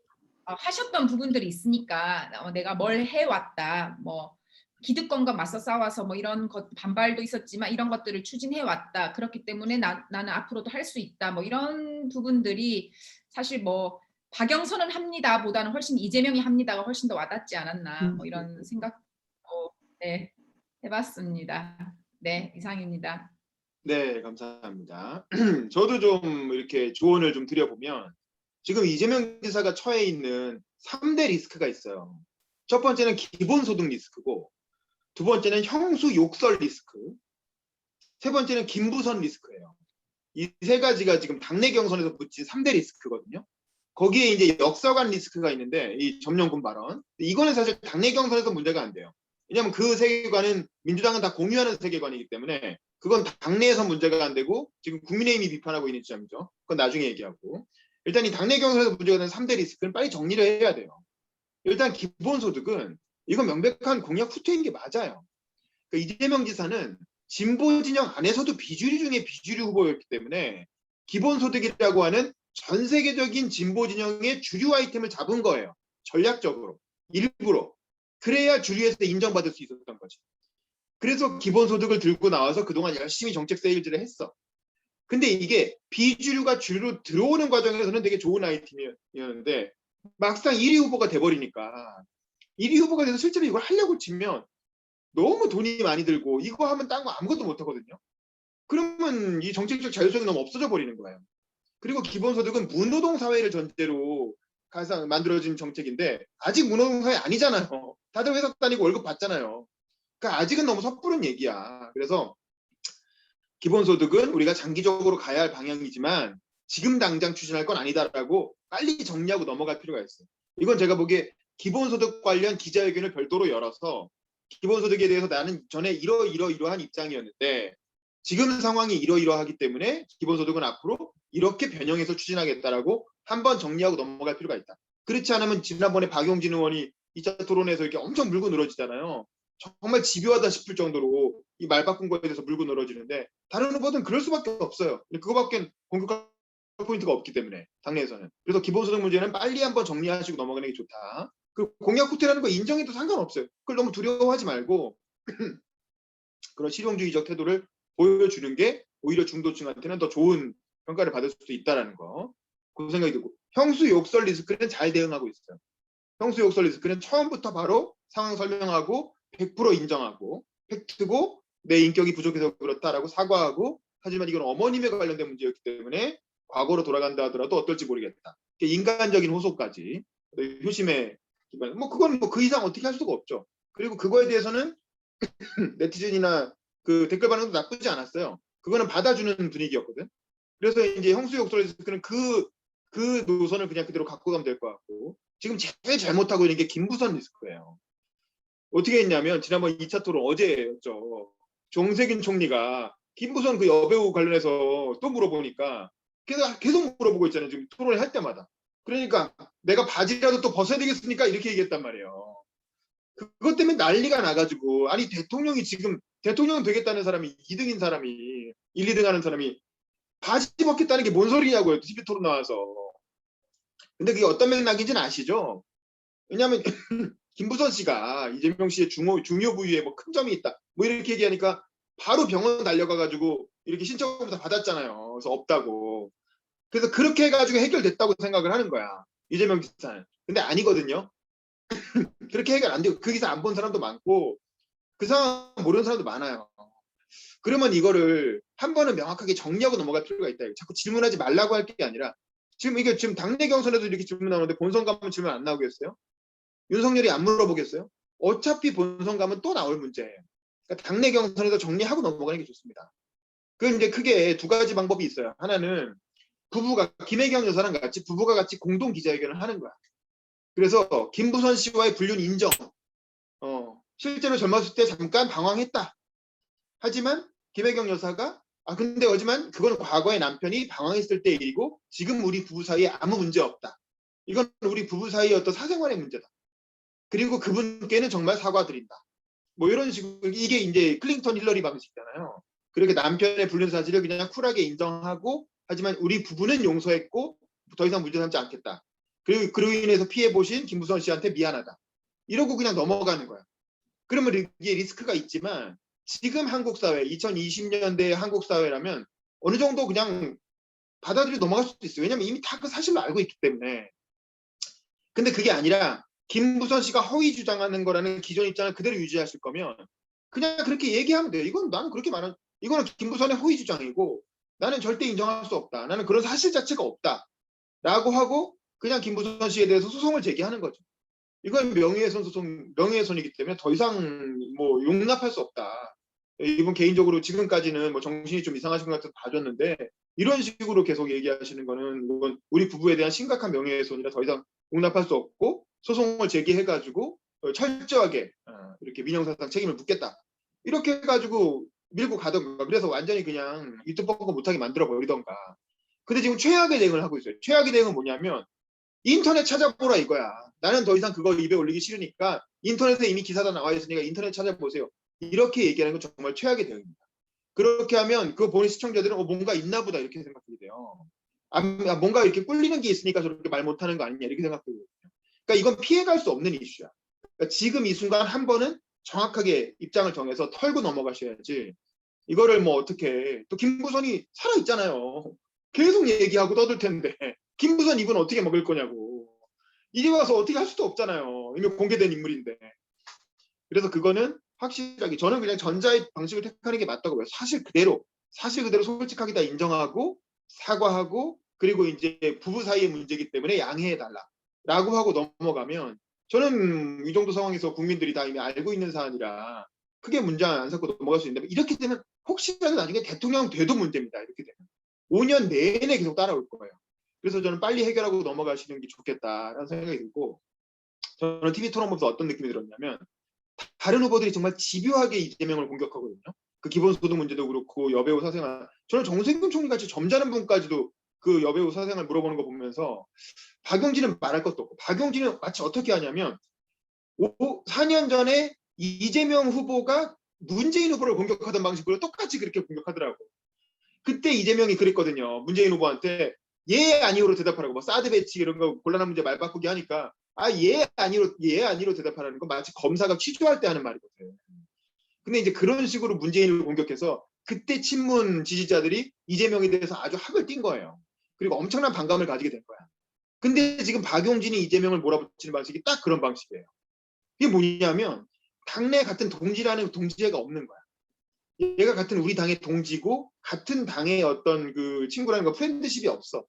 Speaker 7: 하셨던 부분들이 있으니까 내가 뭘 해왔다, 뭐 기득권과 맞서 싸워서 뭐 이런 것 반발도 있었지만 이런 것들을 추진해왔다, 그렇기 때문에 나는 앞으로도 할 수 있다, 뭐 이런 부분들이 사실 뭐 박영선은 합니다 보다는 훨씬 이재명이 합니다가 훨씬 더 와닿지 않았나, 뭐 이런 생각도 네, 해봤습니다. 네, 이상입니다.
Speaker 1: 네, 감사합니다. 저도 좀 이렇게 조언을 좀 드려보면, 지금 이재명 지사가 처해 있는 3대 리스크가 있어요. 첫 번째는 기본소득 리스크고, 두 번째는 형수 욕설 리스크, 세 번째는 김부선 리스크예요. 이 세 가지가 지금 당내 경선에서 붙인 3대 리스크거든요. 거기에 이제 역사관 리스크가 있는데, 이 점령군 발언, 이거는 사실 당내 경선에서 문제가 안 돼요. 왜냐하면 그 세계관은 민주당은 다 공유하는 세계관이기 때문에 그건 당내에서 문제가 안 되고, 지금 국민의힘이 비판하고 있는 지점이죠. 그건 나중에 얘기하고, 일단 이 당내 경선에서 문제가 되는 3대 리스크는 빨리 정리를 해야 돼요. 일단 기본소득은 이건 명백한 공약 후퇴인 게 맞아요. 그러니까 이재명 지사는 진보 진영 안에서도 비주류 중에 비주류 후보였기 때문에 기본소득이라고 하는 전 세계적인 진보 진영의 주류 아이템을 잡은 거예요. 전략적으로, 일부러. 그래야 주류에서 인정받을 수 있었던 거지. 그래서 기본소득을 들고 나와서 그동안 열심히 정책 세일즈를 했어. 근데 이게 비주류가 주류로 들어오는 과정에서는 되게 좋은 아이템이었는데, 막상 1위 후보가 돼버리니까, 1위 후보가 돼서 실제로 이걸 하려고 치면 너무 돈이 많이 들고 이거 하면 딴 거 아무것도 못 하거든요. 그러면 이 정책적 자율성이 너무 없어져 버리는 거예요. 그리고 기본소득은 무노동 사회를 전제로 가상 만들어진 정책인데, 아직 무노동 사회 아니잖아요. 다들 회사 다니고 월급 받잖아요. 그러니까 아직은 너무 섣부른 얘기야. 그래서 기본소득은 우리가 장기적으로 가야 할 방향이지만 지금 당장 추진할 건 아니다라고 빨리 정리하고 넘어갈 필요가 있어요. 이건 제가 보기에 기본소득 관련 기자회견을 별도로 열어서, 기본소득에 대해서 나는 전에 이러한 입장이었는데 지금 상황이 이러하기 때문에 기본소득은 앞으로 이렇게 변형해서 추진하겠다라고 한번 정리하고 넘어갈 필요가 있다. 그렇지 않으면 지난번에 박용진 의원이 2차 토론에서 이렇게 엄청 물고 늘어지잖아요. 정말 집요하다 싶을 정도로 이 말 바꾼 거에 대해서 물고 늘어지는데, 다른 후보들은 그럴 수밖에 없어요. 그거밖에 공격할 포인트가 없기 때문에 당내에서는. 그래서 기본소득 문제는 빨리 한번 정리하시고 넘어가는 게 좋다. 그 공약 후퇴라는 거 인정해도 상관없어요. 그걸 너무 두려워하지 말고 그런 실용주의적 태도를 보여주는 게 오히려 중도층한테는 더 좋은 평가를 받을 수도 있다라는 거. 그 생각이 들고 형수 욕설 리스크는 잘 대응하고 있어요. 형수 욕설 리스크는 처음부터 바로 상황 설명하고 100% 인정하고 팩트고 내 인격이 부족해서 그렇다라고 사과하고 하지만 이건 어머님에 관련된 문제였기 때문에 과거로 돌아간다 하더라도 어떨지 모르겠다. 인간적인 호소까지 효심의 기반. 뭐 그건 뭐 그 이상 어떻게 할 수가 없죠. 그리고 그거에 대해서는 네티즌이나 그 댓글 반응도 나쁘지 않았어요. 그거는 받아주는 분위기였거든. 그래서 이제 형수 욕설 리스크는 그 노선을 그냥 그대로 갖고 가면 될 것 같고 지금 제일 잘못하고 있는 게 김부선 리스크예요. 어떻게 했냐면 지난번 2차 토론 어제였죠. 정세균 총리가 김부선 그 여배우 관련해서 또 물어보니까 계속 물어보고 있잖아요. 지금 토론을 할 때마다. 그러니까 내가 바지라도 또 벗어야 되겠습니까? 이렇게 얘기했단 말이에요. 그것 때문에 난리가 나가지고 아니 대통령이 지금 대통령 되겠다는 사람이 2등인 사람이 1, 2등 하는 사람이 바지 벗겠다는 게 뭔 소리냐고요. TV 토론 나와서. 근데 그게 어떤 맥락인지는 아시죠? 왜냐하면 김부선 씨가 이재명 씨의 중요 부위에 뭐 큰 점이 있다. 뭐 이렇게 얘기하니까 바로 병원 달려가가지고 이렇게 신청검사 받았잖아요. 그래서 없다고. 그래서 그렇게 해가지고 해결됐다고 생각을 하는 거야. 이재명 지사는. 근데 아니거든요. 그렇게 해결 안 되고 그 기사 안 본 사람도 많고 그 상황 모르는 사람도 많아요. 그러면 이거를 한 번은 명확하게 정리하고 넘어갈 필요가 있다. 자꾸 질문하지 말라고 할 게 아니라 지금 당내 경선에도 이렇게 질문 나오는데 본선 가면 질문 안 나오겠어요? 윤석열이 안 물어보겠어요? 어차피 본선 가면 또 나올 문제예요. 그러니까 당내 경선에서 정리하고 넘어가는 게 좋습니다. 그 이제 크게 두 가지 방법이 있어요. 하나는 김혜경 여사랑 같이 부부가 같이 공동 기자회견을 하는 거야. 그래서 김부선 씨와의 불륜 인정. 실제로 젊었을 때 잠깐 방황했다. 하지만 김혜경 여사가 근데 하지만 그건 과거의 남편이 방황했을 때 일이고 지금 우리 부부 사이에 아무 문제 없다. 이건 우리 부부 사이의 어떤 사생활의 문제다. 그리고 그분께는 정말 사과드린다. 뭐 이런 식으로 이게 이제 클린턴 힐러리 방식이잖아요. 그렇게 남편의 불륜 사실을 그냥 쿨하게 인정하고 하지만 우리 부부는 용서했고 더 이상 문제 삼지 않겠다. 그리고 그로 인해서 피해 보신 김부선 씨한테 미안하다. 이러고 그냥 넘어가는 거야. 그러면 이게 리스크가 있지만 지금 한국 사회, 2020년대 한국 사회라면 어느 정도 그냥 받아들여 넘어갈 수도 있어요. 왜냐면 이미 다 그 사실로 알고 있기 때문에. 근데 그게 아니라 김부선 씨가 허위 주장하는 거라는 기존 입장을 그대로 유지하실 거면 그냥 그렇게 얘기하면 돼요. 이건 나는 그렇게 말한 이거는 김부선의 허위 주장이고 나는 절대 인정할 수 없다. 나는 그런 사실 자체가 없다. 라고 하고 그냥 김부선 씨에 대해서 소송을 제기하는 거죠. 이건 명예훼손이기 때문에 더 이상 뭐 용납할 수 없다. 이분 개인적으로 지금까지는 뭐 정신이 좀 이상하신 것 같아서 봐줬는데 이런 식으로 계속 얘기하시는 거는 이건 우리 부부에 대한 심각한 명예훼손이라 더 이상 용납할 수 없고 소송을 제기해가지고 철저하게 이렇게 민형사상 책임을 묻겠다. 이렇게 해가지고 밀고 가던가. 그래서 완전히 그냥 유튜브 뻥거 못하게 만들어버리던가. 근데 지금 최악의 대응을 하고 있어요. 최악의 대응은 뭐냐면 인터넷 찾아보라 이거야. 나는 더 이상 그거 입에 올리기 싫으니까 인터넷에 이미 기사가 나와 있으니까 인터넷 찾아보세요. 이렇게 얘기하는 건 정말 최악의 대응입니다. 그렇게 하면 그거 보는 시청자들은 뭔가 있나 보다 이렇게 생각하게 돼요. 뭔가 이렇게 꿀리는 게 있으니까 저렇게 말 못하는 거 아니냐 이렇게 생각하거든요. 그러니까 이건 피해갈 수 없는 이슈야. 그러니까 지금 이 순간 한 번은 정확하게 입장을 정해서 털고 넘어가셔야지. 이거를 뭐 어떻게 또 김부선이 살아있잖아요. 계속 얘기하고 떠들 텐데 김부선 이분 어떻게 먹을 거냐고. 이제 와서 어떻게 할 수도 없잖아요. 이미 공개된 인물인데. 그래서 그거는 확실하게 저는 그냥 전자의 방식을 택하는 게 맞다고 봐요. 사실 그대로 솔직하게 다 인정하고 사과하고 그리고 이제 부부 사이의 문제이기 때문에 양해해달라라고 하고 넘어가면 저는 이 정도 상황에서 국민들이 다 이미 알고 있는 사안이라 크게 문제 안 삼고 넘어갈 수 있는데 이렇게 되면 혹시라도 나중에 대통령 돼도 문제입니다. 이렇게 되면 5년 내내 계속 따라올 거예요. 그래서 저는 빨리 해결하고 넘어가시는 게 좋겠다라는 생각이 들고 저는 TV 토론 보면서 어떤 느낌이 들었냐면 다른 후보들이 정말 집요하게 이재명을 공격하거든요. 그 기본소득 문제도 그렇고 여배우 사생활. 저는 정세균 총리 같이 점잖은 분까지도 그 여배우 사생활 물어보는 거 보면서 박용진은 말할 것도 없고 박용진은 마치 어떻게 하냐면 4년 전에 이재명 후보가 문재인 후보를 공격하던 방식으로 똑같이 그렇게 공격하더라고. 그때 이재명이 그랬거든요. 문재인 후보한테 예 아니오로 대답하라고. 뭐 사드 배치 이런 거 곤란한 문제 말 바꾸기 하니까 예 아니로 대답하라는 건 마치 검사가 취조할 때 하는 말이거든. 근데 이제 그런 식으로 문재인을 공격해서 그때 친문 지지자들이 이재명에 대해서 아주 학을 띈 거예요. 그리고 엄청난 반감을 가지게 된 거야. 근데 지금 박용진이 이재명을 몰아붙이는 방식이 딱 그런 방식이에요. 이게 뭐냐면 당내 같은 동지라는 동지애가 없는 거야. 얘가 같은 우리 당의 동지고 같은 당의 어떤 그 친구라는 거 프렌드십이 없어.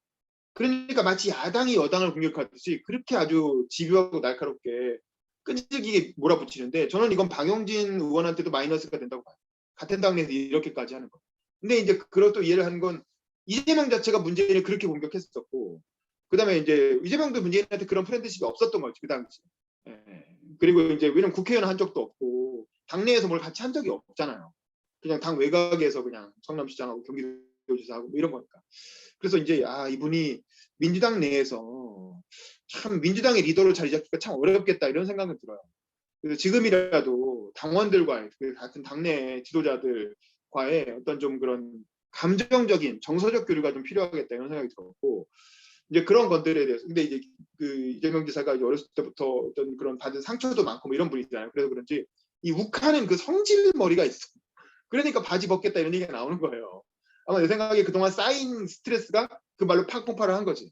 Speaker 1: 그러니까 마치 야당이 여당을 공격하듯이 그렇게 아주 집요하고 날카롭게 끈질기게 몰아붙이는데 저는 이건 박용진 의원한테도 마이너스가 된다고 봐요. 같은 당내에서 이렇게까지 하는 거. 근데 이제 그것도 이해를 하는 건 이재명 자체가 문재인을 그렇게 공격했었고 그다음에 이제 이재명도 문재인한테 그런 프렌드십이 없었던 거지 그 당시. 그리고 이제 왜냐면 국회의원 한 적도 없고 당내에서 뭘 같이 한 적이 없잖아요. 그냥 당 외곽에서 그냥 성남시장하고 경기도지사하고 뭐 이런 거니까. 그래서 이제 이분이 민주당 내에서 참 민주당의 리더로 자리 잡기가 참 어렵겠다 이런 생각은 들어요. 그래서 지금이라도 당원들과의 같은 당내 지도자들과의 어떤 좀 그런 감정적인 정서적 교류가 좀 필요하겠다 이런 생각이 들었고 이제 그런 것들에 대해서 근데 이제 그 이재명 지사가 어렸을 때부터 어떤 그런 받은 상처도 많고 뭐 이런 분이잖아요. 그래서 그런지 이 욱하는 그 성질 머리가 있어. 그러니까 바지 벗겠다 이런 얘기가 나오는 거예요. 아마 내 생각에 그동안 쌓인 스트레스가 그 말로 팍 폭발을 한 거지.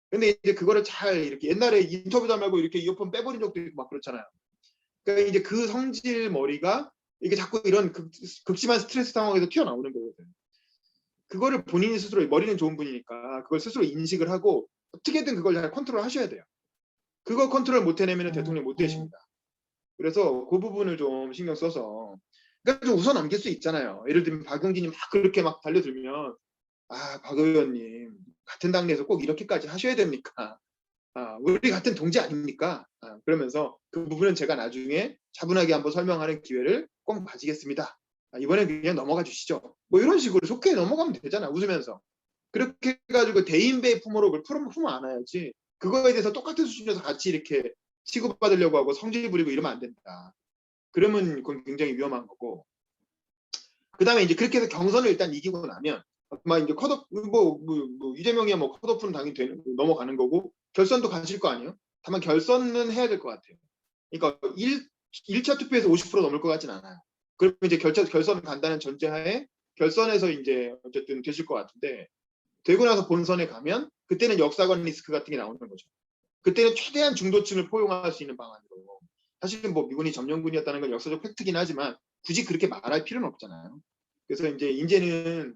Speaker 1: 근데 이제 그거를 잘 이렇게 옛날에 인터뷰도 말고 이렇게 이어폰 빼버린 적도 있고 막 그렇잖아요. 그러니까 이제 그 성질 머리가 이게 자꾸 이런 극심한 스트레스 상황에서 튀어나오는 거거든. 그거를 본인이 스스로 머리는 좋은 분이니까 그걸 스스로 인식을 하고 어떻게든 그걸 잘 컨트롤 하셔야 돼요. 그거 컨트롤 못 해내면 대통령 못 되십니다. 그래서 그 부분을 좀 신경 써서 그러니까 좀 웃어 넘길 수 있잖아요. 예를 들면 박용진이 막 그렇게 막 달려들면 박 의원님 같은 당내에서 꼭 이렇게까지 하셔야 됩니까? 우리 같은 동지 아닙니까? 그러면서 그 부분은 제가 나중에 차분하게 한번 설명하는 기회를 꼭 가지겠습니다. 이번엔 그냥 넘어가 주시죠. 뭐 이런 식으로 좋게 넘어가면 되잖아. 웃으면서. 그렇게 해가지고 대인배의 품어로 그걸 품어 안아야지. 그거에 대해서 똑같은 수준에서 같이 이렇게 취급받으려고 하고 성질 부리고 이러면 안 된다. 그러면 그건 굉장히 위험한 거고. 그 다음에 이제 그렇게 해서 경선을 일단 이기고 나면 막 이제 컷오프 뭐 이재명이야 뭐 컷오프는 당연히 넘어가는 거고 결선도 가실 거 아니에요? 다만 결선은 해야 될 것 같아요. 그러니까 1차 투표에서 50% 넘을 것 같진 않아요. 그러면 이제 결선을 간다는 전제하에 결선에서 이제 어쨌든 되실 것 같은데 되고 나서 본선에 가면 그때는 역사관 리스크 같은 게 나오는 거죠. 그때는 최대한 중도층을 포용할 수 있는 방안으로 사실은 뭐 미군이 점령군이었다는 건 역사적 팩트긴 하지만 굳이 그렇게 말할 필요는 없잖아요. 그래서 이제는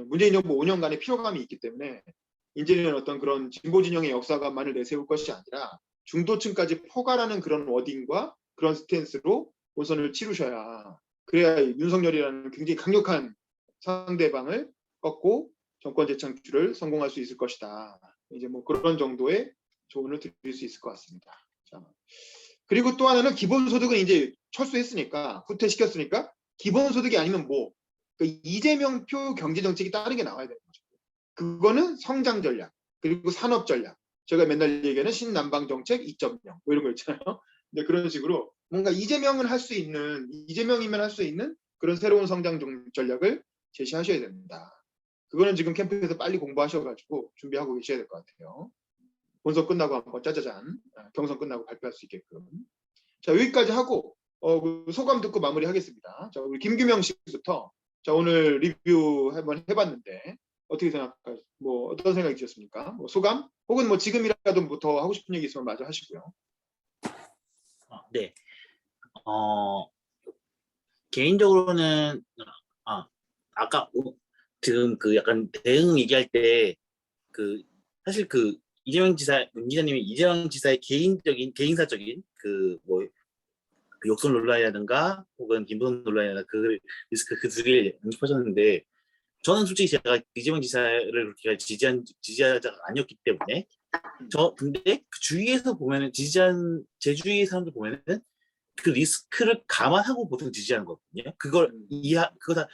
Speaker 1: 문재인 정부 5년간의 피로감이 있기 때문에 이제는 어떤 그런 진보 진영의 역사관만을 내세울 것이 아니라 중도층까지 포괄하는 그런 워딩과 그런 스탠스로 본선을 치르셔야 그래야 윤석열이라는 굉장히 강력한 상대방을 꺾고 정권 재창출을 성공할 수 있을 것이다. 이제 뭐 그런 정도의 조언을 드릴 수 있을 것 같습니다. 자. 그리고 또 하나는 기본소득은 이제 철수했으니까 후퇴시켰으니까 기본소득이 아니면 뭐 그러니까 이재명 표 경제정책이 다른 게 나와야 되는 거죠. 그거는 성장 전략 그리고 산업 전략 제가 맨날 얘기하는 신남방 정책 2.0 뭐 이런 거 있잖아요. 근데 그런 식으로 뭔가 이재명이면 할 수 있는 그런 새로운 성장 전략을 제시하셔야 됩니다. 그거는 지금 캠프에서 빨리 공부하셔가지고 준비하고 계셔야 될 것 같아요. 본선 끝나고 한번 짜자잔 경선 끝나고 발표할 수 있게끔. 자 여기까지 하고 그 소감 듣고 마무리하겠습니다. 자 우리 김규명 씨부터 자 오늘 리뷰 한번 해봤는데 어떻게 생각하세요? 뭐 어떤 생각이 드셨습니까? 뭐 소감 혹은 뭐 지금이라도 더 하고 싶은 얘기 있으면 마저 하시고요.
Speaker 2: 네. 개인적으로는 아까 지금 그 약간 대응 얘기할 때 그 사실 그 이재명 지사 기자님이 이재명 지사의 개인사적인 그 뭐 욕설 논란이라든가 혹은 김부선 논란이라든가 그 리스크 그 둘을 언급하셨는데 저는 솔직히 제가 이재명 지사를 그렇게 지지자가 아니었기 때문에 근데 그 주위에서 보면은 제 주위 사람들 보면은 그 리스크를 감안하고 보통 지지하는 거거든요. 그거 다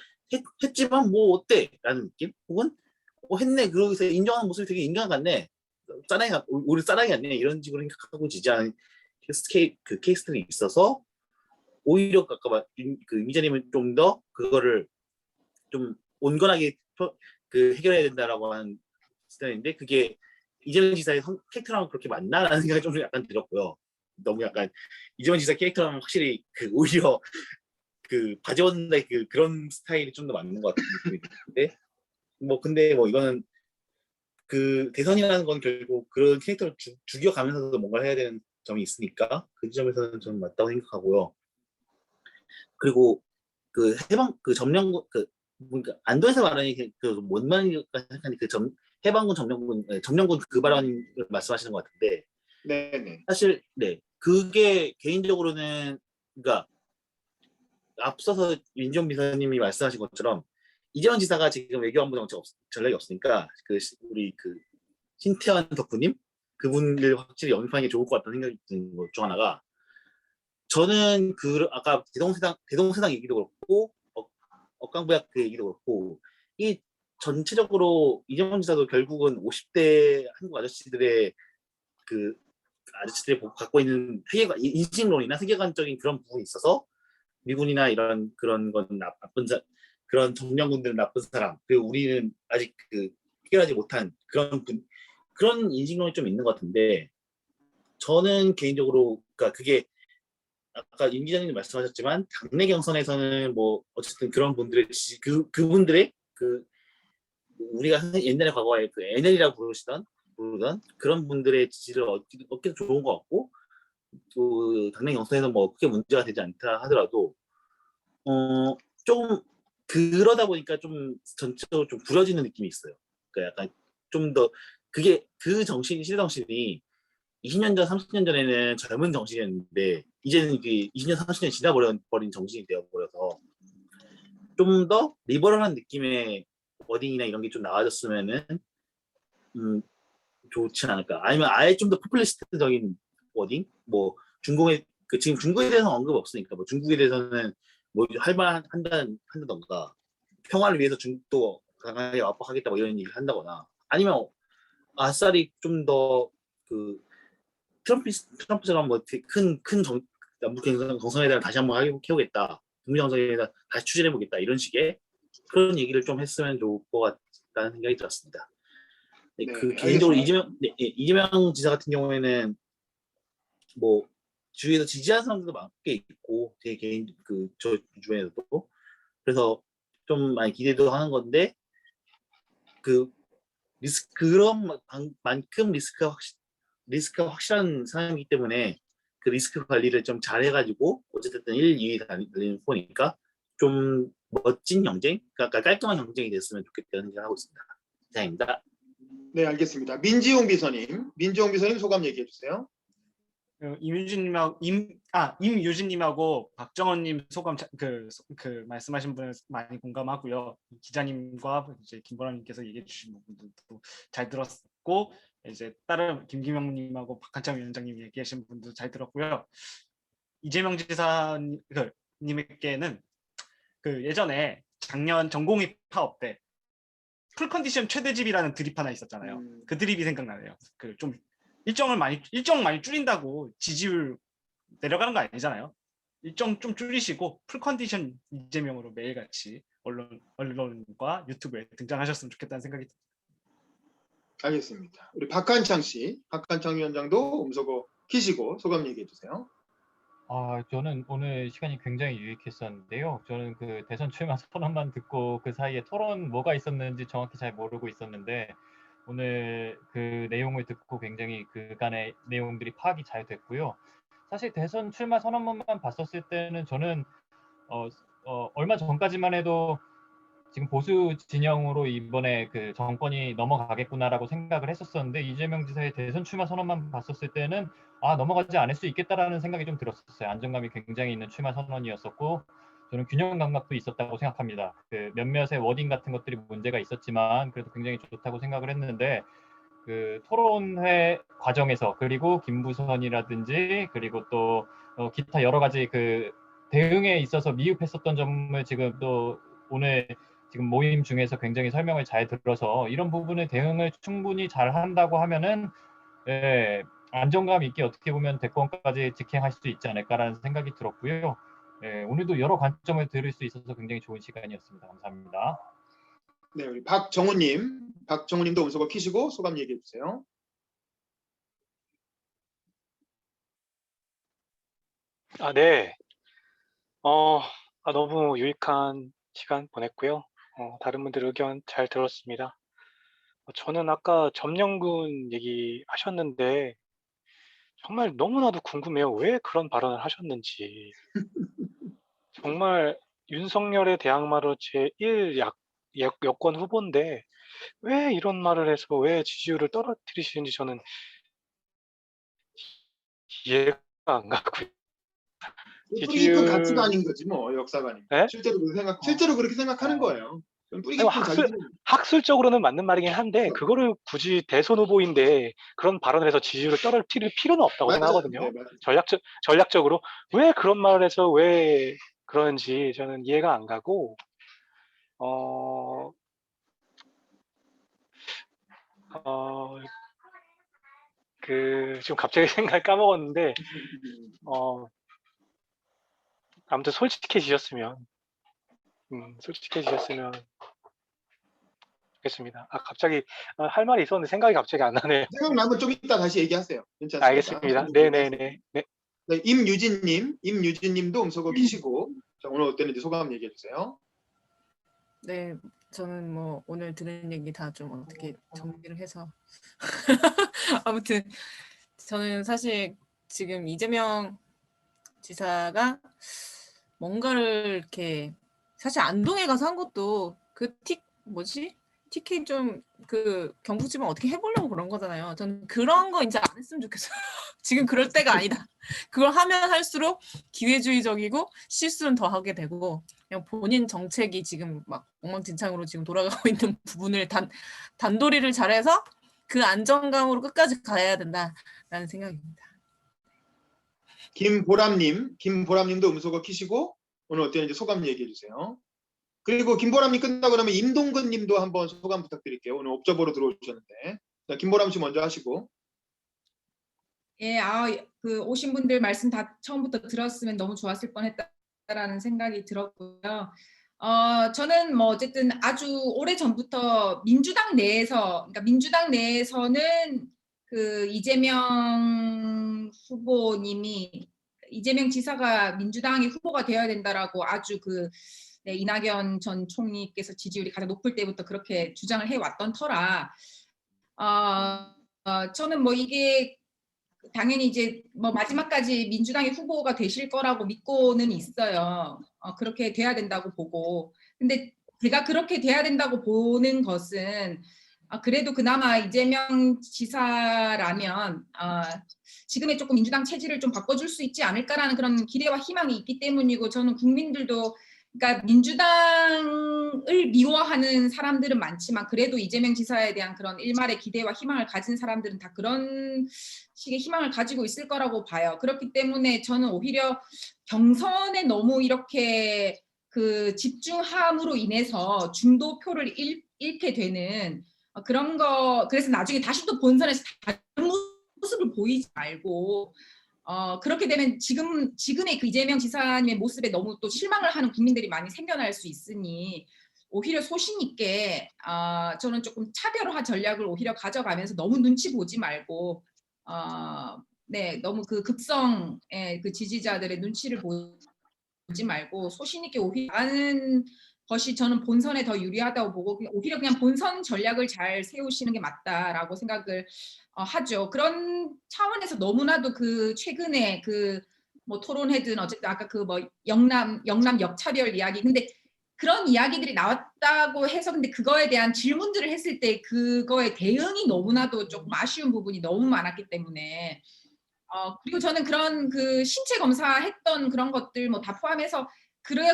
Speaker 2: 했지만 뭐 어때? 라는 느낌? 혹은 했네. 그러고서 인정하는 모습이 되게 인간 같네. 우리 싸나기 같네. 이런 식으로 생각하고 지지하는 그 케이스들이 있어서 오히려 아까 그 이자님은 좀 더 그거를 좀 온건하게 그 해결해야 된다라고 하는 스타일인데 그게 이재명 지사의 캐릭터랑 그렇게 맞나라는 생각이 좀 약간 들었고요. 너무 약간 이재명 지사 캐릭터랑 확실히 그 오히려 그 바지 벗는다 그런 스타일이 좀 더 맞는 것 같은 느낌이 드는데 근데 이거는 그 대선이라는 건 결국 그런 캐릭터를 죽여가면서도 뭔가를 해야 되는 점이 있으니까 그 지점에서는 좀 맞다고 생각하고요. 그리고 그 해방 그 점령군 그러니까 안도에서 말하는 그뭔 말인가 생각하니 해방군 점령군 그 발언을 말씀하시는 것 같은데
Speaker 1: 네네.
Speaker 2: 사실 네 그게 개인적으로는 그러니까 앞서서 윤지용 비서님이 말씀하신 것처럼 이재명 지사가 지금 외교안보 정책 전략이 없으니까 우리 신태환 덕후님 그분을 확실히 영입하는 게 좋을 것 같다는 생각이 드는 것 중 하나가 저는 아까 대동세당 얘기도 그렇고 억강부약 그 얘기도 그렇고 이 전체적으로 이재명 지사도 결국은 50대 한국 아저씨들의 아저씨들이 갖고 있는 인식론이나 세계관적인 그런 부분이 있어서 미군이나 그런 건 그런 점령군들은 나쁜 사람 그리고 우리는 아직 해결하지 못한 그런 인식론이 좀 있는 것 같은데 저는 개인적으로 그러니까 그게 아까 임 기자님 말씀하셨지만 당내 경선에서는 어쨌든 그런 분들의 그분들의 우리가 옛날에 과거에 NL이라고 부르던 그런 분들의 지지를 얻기도 좋은 것 같고 또 당내 경선에서 크게 문제가 되지 않다 하더라도 조금 그러다 보니까 좀 전체적으로 좀 부러지는 느낌이 있어요. 그러니까 약간 좀 더 그게 시대정신이 20년 전, 30년 전에는 젊은 정신이었는데 이제는 20년, 30년 지나버린 정신이 되어버려서 좀 더 리버럴한 느낌의 워딩이나 이런 게 좀 나와줬으면은 좋지 않을까. 아니면 아예 좀 더 포퓰리스트적인 워딩? 중국에 지금 중국에 대해서 언급 없으니까 중국에 대해서는 한다던가 평화를 위해서 중국도 강하게 압박하겠다 이런 얘기를 한다거나 아니면 아싸리 좀 더 트럼프처럼 큰 남북 정상회담을 다시 한번 해보겠다. 북미 정상회담 다시 추진해보겠다. 이런 식의 그런 얘기를 좀 했으면 좋을 것 같다는 생각이 들었습니다. 네,
Speaker 1: 네,
Speaker 2: 개인적으로
Speaker 1: 알겠습니다.
Speaker 2: 이재명 지사 같은 경우에는 주위에서 지지하는 사람들도 많게 있고 제 개인 저 주변에서도 그래서 좀 많이 기대도 하는 건데 그런 만큼 리스크가 확실한 사람이기 때문에 그 리스크 관리를 좀 잘해가지고 어쨌든 1, 2위 달리는 보니까 좀 멋진 경쟁, 그러니까 깔끔한 경쟁이 됐으면 좋겠다는 생각을 하고 있습니다. 이상입니다.
Speaker 1: 네, 알겠습니다. 민지용 비서님 소감 얘기해 주세요.
Speaker 3: 임유진님하고 박정원님 소감 말씀하신 분을 많이 공감하고요. 기자님과 이제 김보라님께서 얘기해 주신 부분들도 잘 들었고 이제 다른 김기명님하고 박한창 위원장님 얘기하신 분도 잘 들었고요. 이재명 지사님께는 예전에 작년 전공의 파업 때 풀컨디션 최대집이라는 드립 하나 있었잖아요. 그 드립이 생각나네요. 좀 일정 많이 줄인다고 지지율 내려가는 거 아니잖아요. 일정 좀 줄이시고 풀컨디션 이재명으로 매일같이 언론과 유튜브에 등장하셨으면 좋겠다는 생각이 듭니다.
Speaker 1: 알겠습니다. 우리 박한창 위원장도 음소거 키시고 소감 얘기해 주세요.
Speaker 5: 저는 오늘 시간이 굉장히 유익했었는데요. 저는 대선 출마 선언만 듣고 그 사이에 토론 뭐가 있었는지 정확히 잘 모르고 있었는데 오늘 그 내용을 듣고 굉장히 그간의 내용들이 파악이 잘 됐고요. 사실 대선 출마 선언문만 봤었을 때는 저는 얼마 전까지만 해도 지금 보수 진영으로 이번에 정권이 넘어가겠구나라고 생각을 했었었는데 이재명 지사의 대선 출마 선언만 봤었을 때는 넘어가지 않을 수 있겠다라는 생각이 좀 들었었어요. 안정감이 굉장히 있는 출마 선언이었었고 저는 균형 감각도 있었다고 생각합니다. 몇몇의 워딩 같은 것들이 문제가 있었지만 그래도 굉장히 좋다고 생각을 했는데 토론회 과정에서 그리고 김부선이라든지 그리고 또 기타 여러 가지 대응에 있어서 미흡했었던 점을 지금 또 오늘 지금 모임 중에서 굉장히 설명을 잘 들어서 이런 부분을 대응을 충분히 잘 한다고 하면은 안정감 있게 어떻게 보면 대권까지 직행할 수 있지 않을까라는 생각이 들었고요. 오늘도 여러 관점을 들을 수 있어서 굉장히 좋은 시간이었습니다. 감사합니다.
Speaker 1: 네, 우리 박정우님도 음소거 키시고 소감 얘기해 주세요.
Speaker 4: 네. 너무 유익한 시간 보냈고요. 다른 분들 의견 잘 들었습니다. 저는 아까 점령군 얘기하셨는데 정말 너무나도 궁금해요. 왜 그런 발언을 하셨는지. 정말 윤석열의 대항마로 제1 여권 후보인데 왜 이런 말을 해서 왜 지지율을 떨어뜨리시는지 저는 이해가 안 가고요.
Speaker 1: 뿌리 깊은
Speaker 4: 지지율
Speaker 1: 가치관인 거지 뭐 역사관이.
Speaker 4: 네?
Speaker 1: 실제로 그렇게 생각하는 거예요. 뿌리
Speaker 4: 아니,
Speaker 1: 깊은 가치관.
Speaker 4: 학술적으로는 맞는 말이긴 한데 그거를 굳이 대선 후보인데 그런 발언을 해서 지지율을 떨어뜨릴 필요는 없다고 생각하거든요.
Speaker 1: 네, 맞아요.
Speaker 4: 전략적으로 왜 그런 말을 해서 왜 그런지 저는 이해가 안 가고 지금 갑자기 생각 까먹었는데 아무튼 솔직해지셨으면 좋겠습니다. 갑자기 할 말이 있었는데 생각이 갑자기 안 나네요.
Speaker 1: 생각나면 좀 이따 다시 얘기하세요. 괜찮습니다.
Speaker 4: 알겠습니다. 네네네. 네.
Speaker 1: 네, 임유진님도 음소거 키시고 자, 오늘 어땠는지 소감 얘기해 주세요.
Speaker 6: 네, 저는 뭐 오늘 들은 얘기 다 좀 어떻게 정리를 해서 아무튼 저는 사실 지금 이재명 지사가 뭔가를 이렇게 사실 안동에 가서 한 것도 그 TK 좀 그 경북지방 어떻게 해보려고 그런 거잖아요. 저는 그런 거 이제 안 했으면 좋겠어요. 지금 그럴 때가 아니다. 그걸 하면 할수록 기회주의적이고 실수는 더 하게 되고 그냥 본인 정책이 지금 막 엉망진창으로 지금 돌아가고 있는 부분을 단도리를 잘해서 그 안정감으로 끝까지 가야 된다라는 생각입니다.
Speaker 1: 김보람님도 음소거 키시고 오늘 어땠는지 소감 얘기해 주세요. 그리고 김보람님 끝나고 나면 임동근님도 한번 소감 부탁드릴게요. 오늘 옵저버로 들어오셨는데 자, 김보람 씨 먼저 하시고.
Speaker 7: 예, 그 오신 분들 말씀 다 처음부터 들었으면 너무 좋았을 뻔했다라는 생각이 들었고요. 저는 뭐 어쨌든 아주 오래 전부터 민주당 내에서는 그 이재명 지사가 민주당의 후보가 되어야 된다라고 아주 이낙연 전 총리께서 지지율이 가장 높을 때부터 그렇게 주장을 해왔던 터라 저는 뭐 이게 당연히 이제 뭐 마지막까지 민주당의 후보가 되실 거라고 믿고는 있어요. 그렇게 돼야 된다고 보고. 근데 제가 그렇게 돼야 된다고 보는 것은 그래도 그나마 이재명 지사라면 지금의 조금 민주당 체질을 좀 바꿔줄 수 있지 않을까라는 그런 기대와 희망이 있기 때문이고 저는 국민들도 그러니까 민주당을 미워하는 사람들은 많지만 그래도 이재명 지사에 대한 그런 일말의 기대와 희망을 가진 사람들은 다 그런 식의 희망을 가지고 있을 거라고 봐요. 그렇기 때문에 저는 오히려 경선에 너무 이렇게 그 집중함으로 인해서 중도표를 잃게 되는 그런 거 그래서 나중에 다시 또 본선에서 다른 모습을 보이지 말고 그렇게 되면 지금의 그 이재명 지사님의 모습에 너무 또 실망을 하는 국민들이 많이 생겨날 수 있으니 오히려 소신 있게 저는 조금 차별화 전략을 오히려 가져가면서 너무 눈치 보지 말고 너무 그 극성의 그 지지자들의 눈치를 보지 말고 소신 있게 오히려 하는 것이 저는 본선에 더 유리하다고 보고 오히려 그냥 본선 전략을 잘 세우시는 게 맞다라고 생각을 하죠. 그런 차원에서 너무나도 그 최근에 그 뭐 토론회든 어쨌든 아까 그 뭐 영남 역차별 이야기 근데 그런 이야기들이 나왔다고 해서 근데 그거에 대한 질문들을 했을 때 그거에 대응이 너무나도 조금 아쉬운 부분이 너무 많았기 때문에 그리고 저는 그런 그 신체 검사했던 그런 것들 뭐 다 포함해서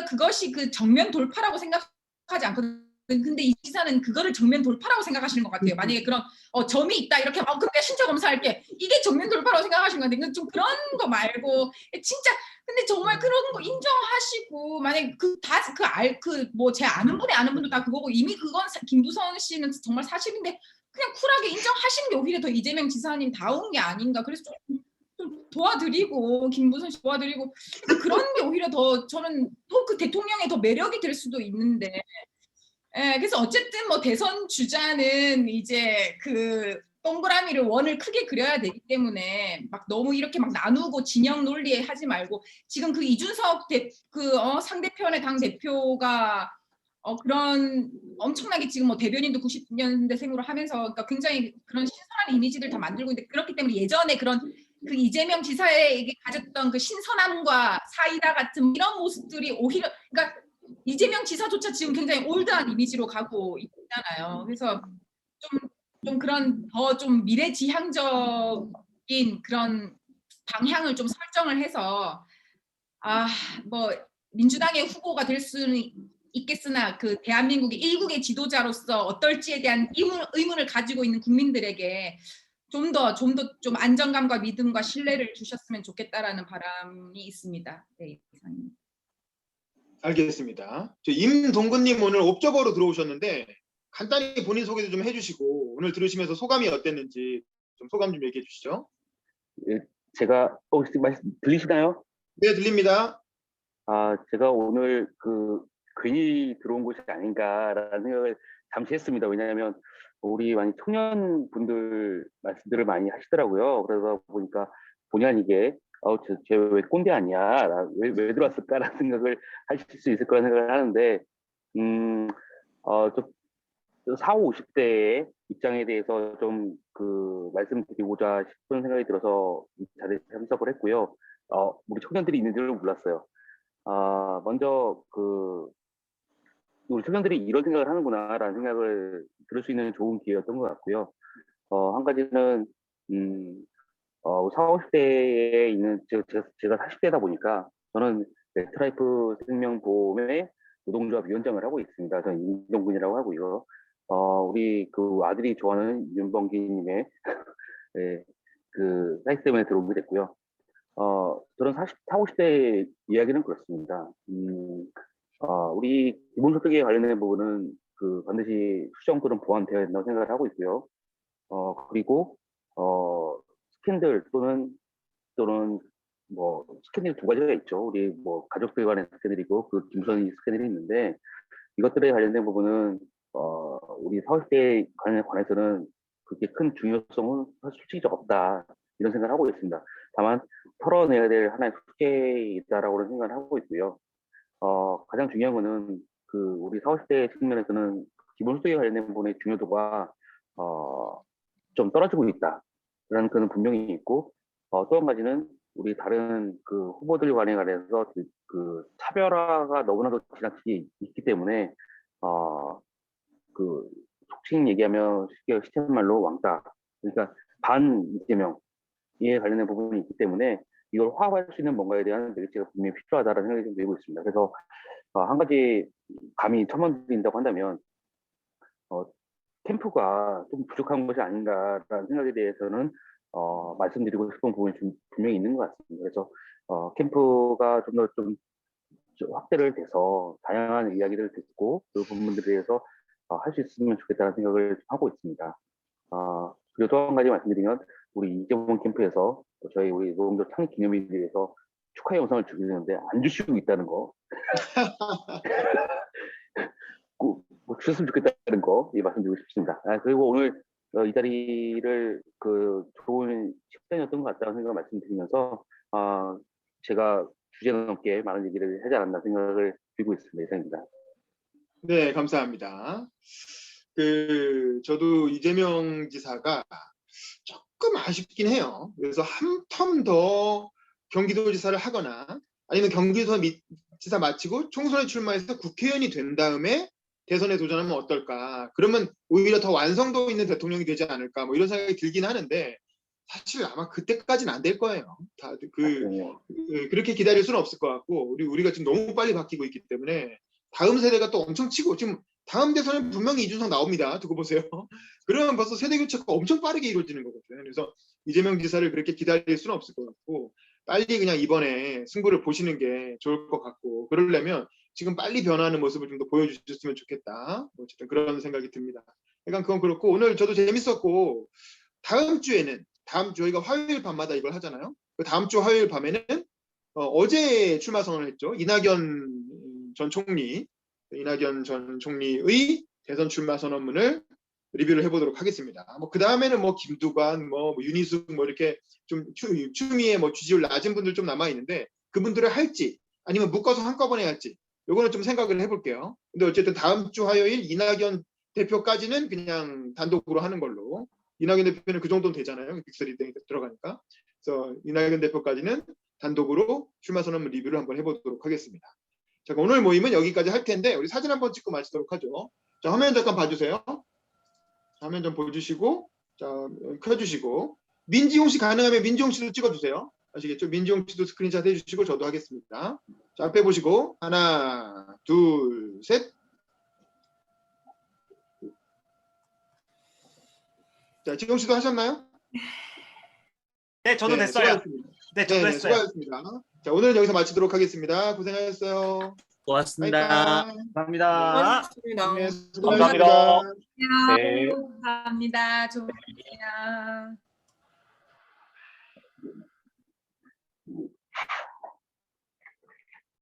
Speaker 7: 그것이 그 정면 돌파라고 생각하지 않거든요. 근데 이 지사는 그거를 정면 돌파라고 생각하시는 것 같아요. 만약에 그런 점이 있다 이렇게 하면 그럼 내가 신체 검사할게 이게 정면 돌파라고 생각하시는 것 같아요. 좀 그런 거 말고 진짜 근데 정말 그런 거 인정하시고 만약에 뭐 제 아는 분도 다 그거고 이미 그건 김부선 씨는 정말 사실인데 그냥 쿨하게 인정하시는 게 오히려 더 이재명 지사님 다운 게 아닌가. 그래서 좀 도와드리고 김부선 씨 도와드리고 그런 게 오히려 더 저는 또 그 대통령의 더 매력이 될 수도 있는데 그래서 어쨌든 뭐 대선 주자는 이제 그 동그라미를 원을 크게 그려야 되기 때문에 막 너무 이렇게 막 나누고 진영 논리에 하지 말고 지금 그 이준석 상대편의 당 대표가 그런 엄청나게 지금 뭐 대변인도 90년대생으로 하면서 그러니까 굉장히 그런 신선한 이미지들 다 만들고 있는데 그렇기 때문에 예전에 그런 그 이재명 지사에게 가졌던 그 신선함과 사이다 같은 이런 모습들이 오히려 그러니까 이재명 지사조차 지금 굉장히 올드한 이미지로 가고 있잖아요. 그래서 좀 그런 더 좀 미래지향적인 그런 방향을 좀 설정을 해서 뭐 민주당의 후보가 될 수는 있겠으나 그 대한민국의 일국의 지도자로서 어떨지에 대한 의문을 가지고 있는 국민들에게 좀 더 좀 안정감과 믿음과 신뢰를 주셨으면 좋겠다라는 바람이 있습니다. 네, 이상입니다.
Speaker 1: 알겠습니다. 임동근님 오늘 옵저버로 들어오셨는데 간단히 본인 소개도 좀 해주시고 오늘 들으시면서 소감이 어땠는지 좀 소감 좀 얘기해 주시죠.
Speaker 8: 예, 제가 혹시 말씀 들리시나요?
Speaker 1: 네, 들립니다.
Speaker 8: 제가 오늘 괜히 들어온 곳이 아닌가라는 생각을 잠시 했습니다. 왜냐하면 우리 많이 청년분들 말씀들을 많이 하시더라고요. 그러다 보니까 본의 아니게 쟤 왜 꼰대 아니야? 왜 들어왔을까라는 생각을 하실 수 있을 거라는 생각을 하는데 좀 40, 50대의 입장에 대해서 좀 말씀드리고자 싶은 생각이 들어서 이 자리에 참석을 했고요. 우리 청년들이 있는 줄은 몰랐어요. 먼저 우리 청년들이 이런 생각을 하는구나라는 생각을 들을 수 있는 좋은 기회였던 것 같고요. 한 가지는 40, 50대에 있는 제가 40대다 보니까 저는 메트라이프 생명보험의 노동조합 위원장을 하고 있습니다. 저는 임동근이라고 하고요. 우리 아들이 좋아하는 윤범기님의 사이트 때문에 들어오게 됐고요. 저는 40, 50대 이야기는 그렇습니다. 우리 기본소득에 관련된 부분은 반드시 수정 또는 보완되어야 된다고 생각을 하고 있고요. 그리고 스캔들 또는 뭐 스캔들 두 가지가 있죠. 우리 뭐 가족들 간의 스캔들이고 김선희 스캔들이 있는데 이것들에 관련된 부분은 우리 40대 관해서는 그렇게 큰 중요성은 사실 솔직히 없다 이런 생각을 하고 있습니다. 다만 털어내야 될 하나의 숙제이다라고 생각을 하고 있고요. 가장 중요한 거는 우리 40, 50대 측면에서는 기본소득에 관련된 부분의 중요도가 좀 떨어지고 있다라는 그는 분명히 있고 또 한 가지는 우리 다른 후보들 간에 관해서 차별화가 너무나도 지나치게 있기 때문에 속칭 얘기하면 쉽게 시쳇말로 왕따 그러니까 반 이재명에 관련된 부분이 있기 때문에 이걸 화합할 수 있는 뭔가에 대한 매개체가 분명히 필요하다는 생각이 좀 들고 있습니다. 그래서 한 가지 감히 첨언드린다고 한다면 캠프가 좀 부족한 것이 아닌가라는 생각에 대해서는 말씀드리고 싶은 부분이 좀 분명히 있는 것 같습니다. 그래서 캠프가 좀 더 좀 확대를 돼서 다양한 이야기를 듣고 그 부분들에 대해서 할 수 있으면 좋겠다는 생각을 하고 있습니다. 그리고 또 한 가지 말씀드리면 우리 이재명 캠프에서 저희 우리 노동조 창립 기념일에 대해서 축하 영상을 주시는데 안 주시고 있다는 거 꼭 주셨으면 좋겠다는 거 말씀드리고 싶습니다. 그리고 오늘 이 자리를 좋은 식단이었던 것 같다는 생각을 말씀드리면서 제가 주제 넘게 많은 얘기를 하지 않았나 생각을 들고 있습니다. 이상입니다.
Speaker 1: 네, 감사합니다. 저도 이재명 지사가 조금 아쉽긴 해요. 그래서 한 텀 더 경기도지사를 하거나 아니면 경기도지사 마치고 총선에 출마해서 국회의원이 된 다음에 대선에 도전하면 어떨까. 그러면 오히려 더 완성도 있는 대통령이 되지 않을까. 뭐 이런 생각이 들긴 하는데 사실 아마 그때까지는 안 될 거예요. 그렇게 기다릴 수는 없을 것 같고 우리가 지금 너무 빨리 바뀌고 있기 때문에 다음 세대가 또 엄청 치고 지금 다음 대선에 분명히 이준석 나옵니다. 두고 보세요. 그러면 벌써 세대 교체가 엄청 빠르게 이루어지는 거거든요. 그래서 이재명 지사를 그렇게 기다릴 수는 없을 것 같고 빨리 그냥 이번에 승부를 보시는 게 좋을 것 같고 그러려면 지금 빨리 변화하는 모습을 좀 더 보여주셨으면 좋겠다. 어쨌든 그런 생각이 듭니다. 그러니까 그건 그렇고 오늘 저도 재밌었고 다음 주에는 저희가 화요일 밤마다 이걸 하잖아요. 그 다음 주 화요일 밤에는 어제 출마 선언을 했죠. 이낙연 전 총리의 대선 출마 선언문을 리뷰를 해보도록 하겠습니다. 뭐 그 다음에는 뭐 김두관, 뭐 윤희숙, 뭐 이렇게 좀 추미애 뭐 지지율 낮은 분들 좀 남아 있는데 그분들을 할지 아니면 묶어서 한꺼번에 할지 요거는 좀 생각을 해볼게요. 근데 어쨌든 다음 주 화요일 이낙연 대표까지는 그냥 단독으로 하는 걸로. 이낙연 대표는 그 정도는 되잖아요. 빅3 들어가니까. 그래서 이낙연 대표까지는 단독으로 출마 선언문 리뷰를 한번 해보도록 하겠습니다. 자, 오늘 모임은 여기까지 할 텐데 우리 사진 한번 찍고 마치도록 하죠. 자, 화면 잠깐 봐주세요. 화면 좀 보여주시고, 자, 켜주시고, 민지용 씨 가능하면 민지용 씨도 찍어주세요. 아시겠죠? 민지용 씨도 스크린샷 해주시고 저도 하겠습니다. 자, 앞에 보시고 하나, 둘, 셋. 자, 지용 씨도 하셨나요?
Speaker 3: 네, 저도 됐어요.
Speaker 1: 수고하셨습니다.
Speaker 3: 네, 저도
Speaker 1: 네,
Speaker 3: 됐어요.
Speaker 1: 수고하셨습니다. 자, 오늘은 여기서 마치도록 하겠습니다. 고생하셨어요.
Speaker 2: 고맙습니다.
Speaker 1: 빠이빠이.
Speaker 3: 감사합니다.
Speaker 6: 고맙습니다.
Speaker 1: 네,
Speaker 4: 감사합니다.
Speaker 1: 수고하셨습니다.
Speaker 4: 네.
Speaker 7: 감사합니다. 좋은 밤 되세요.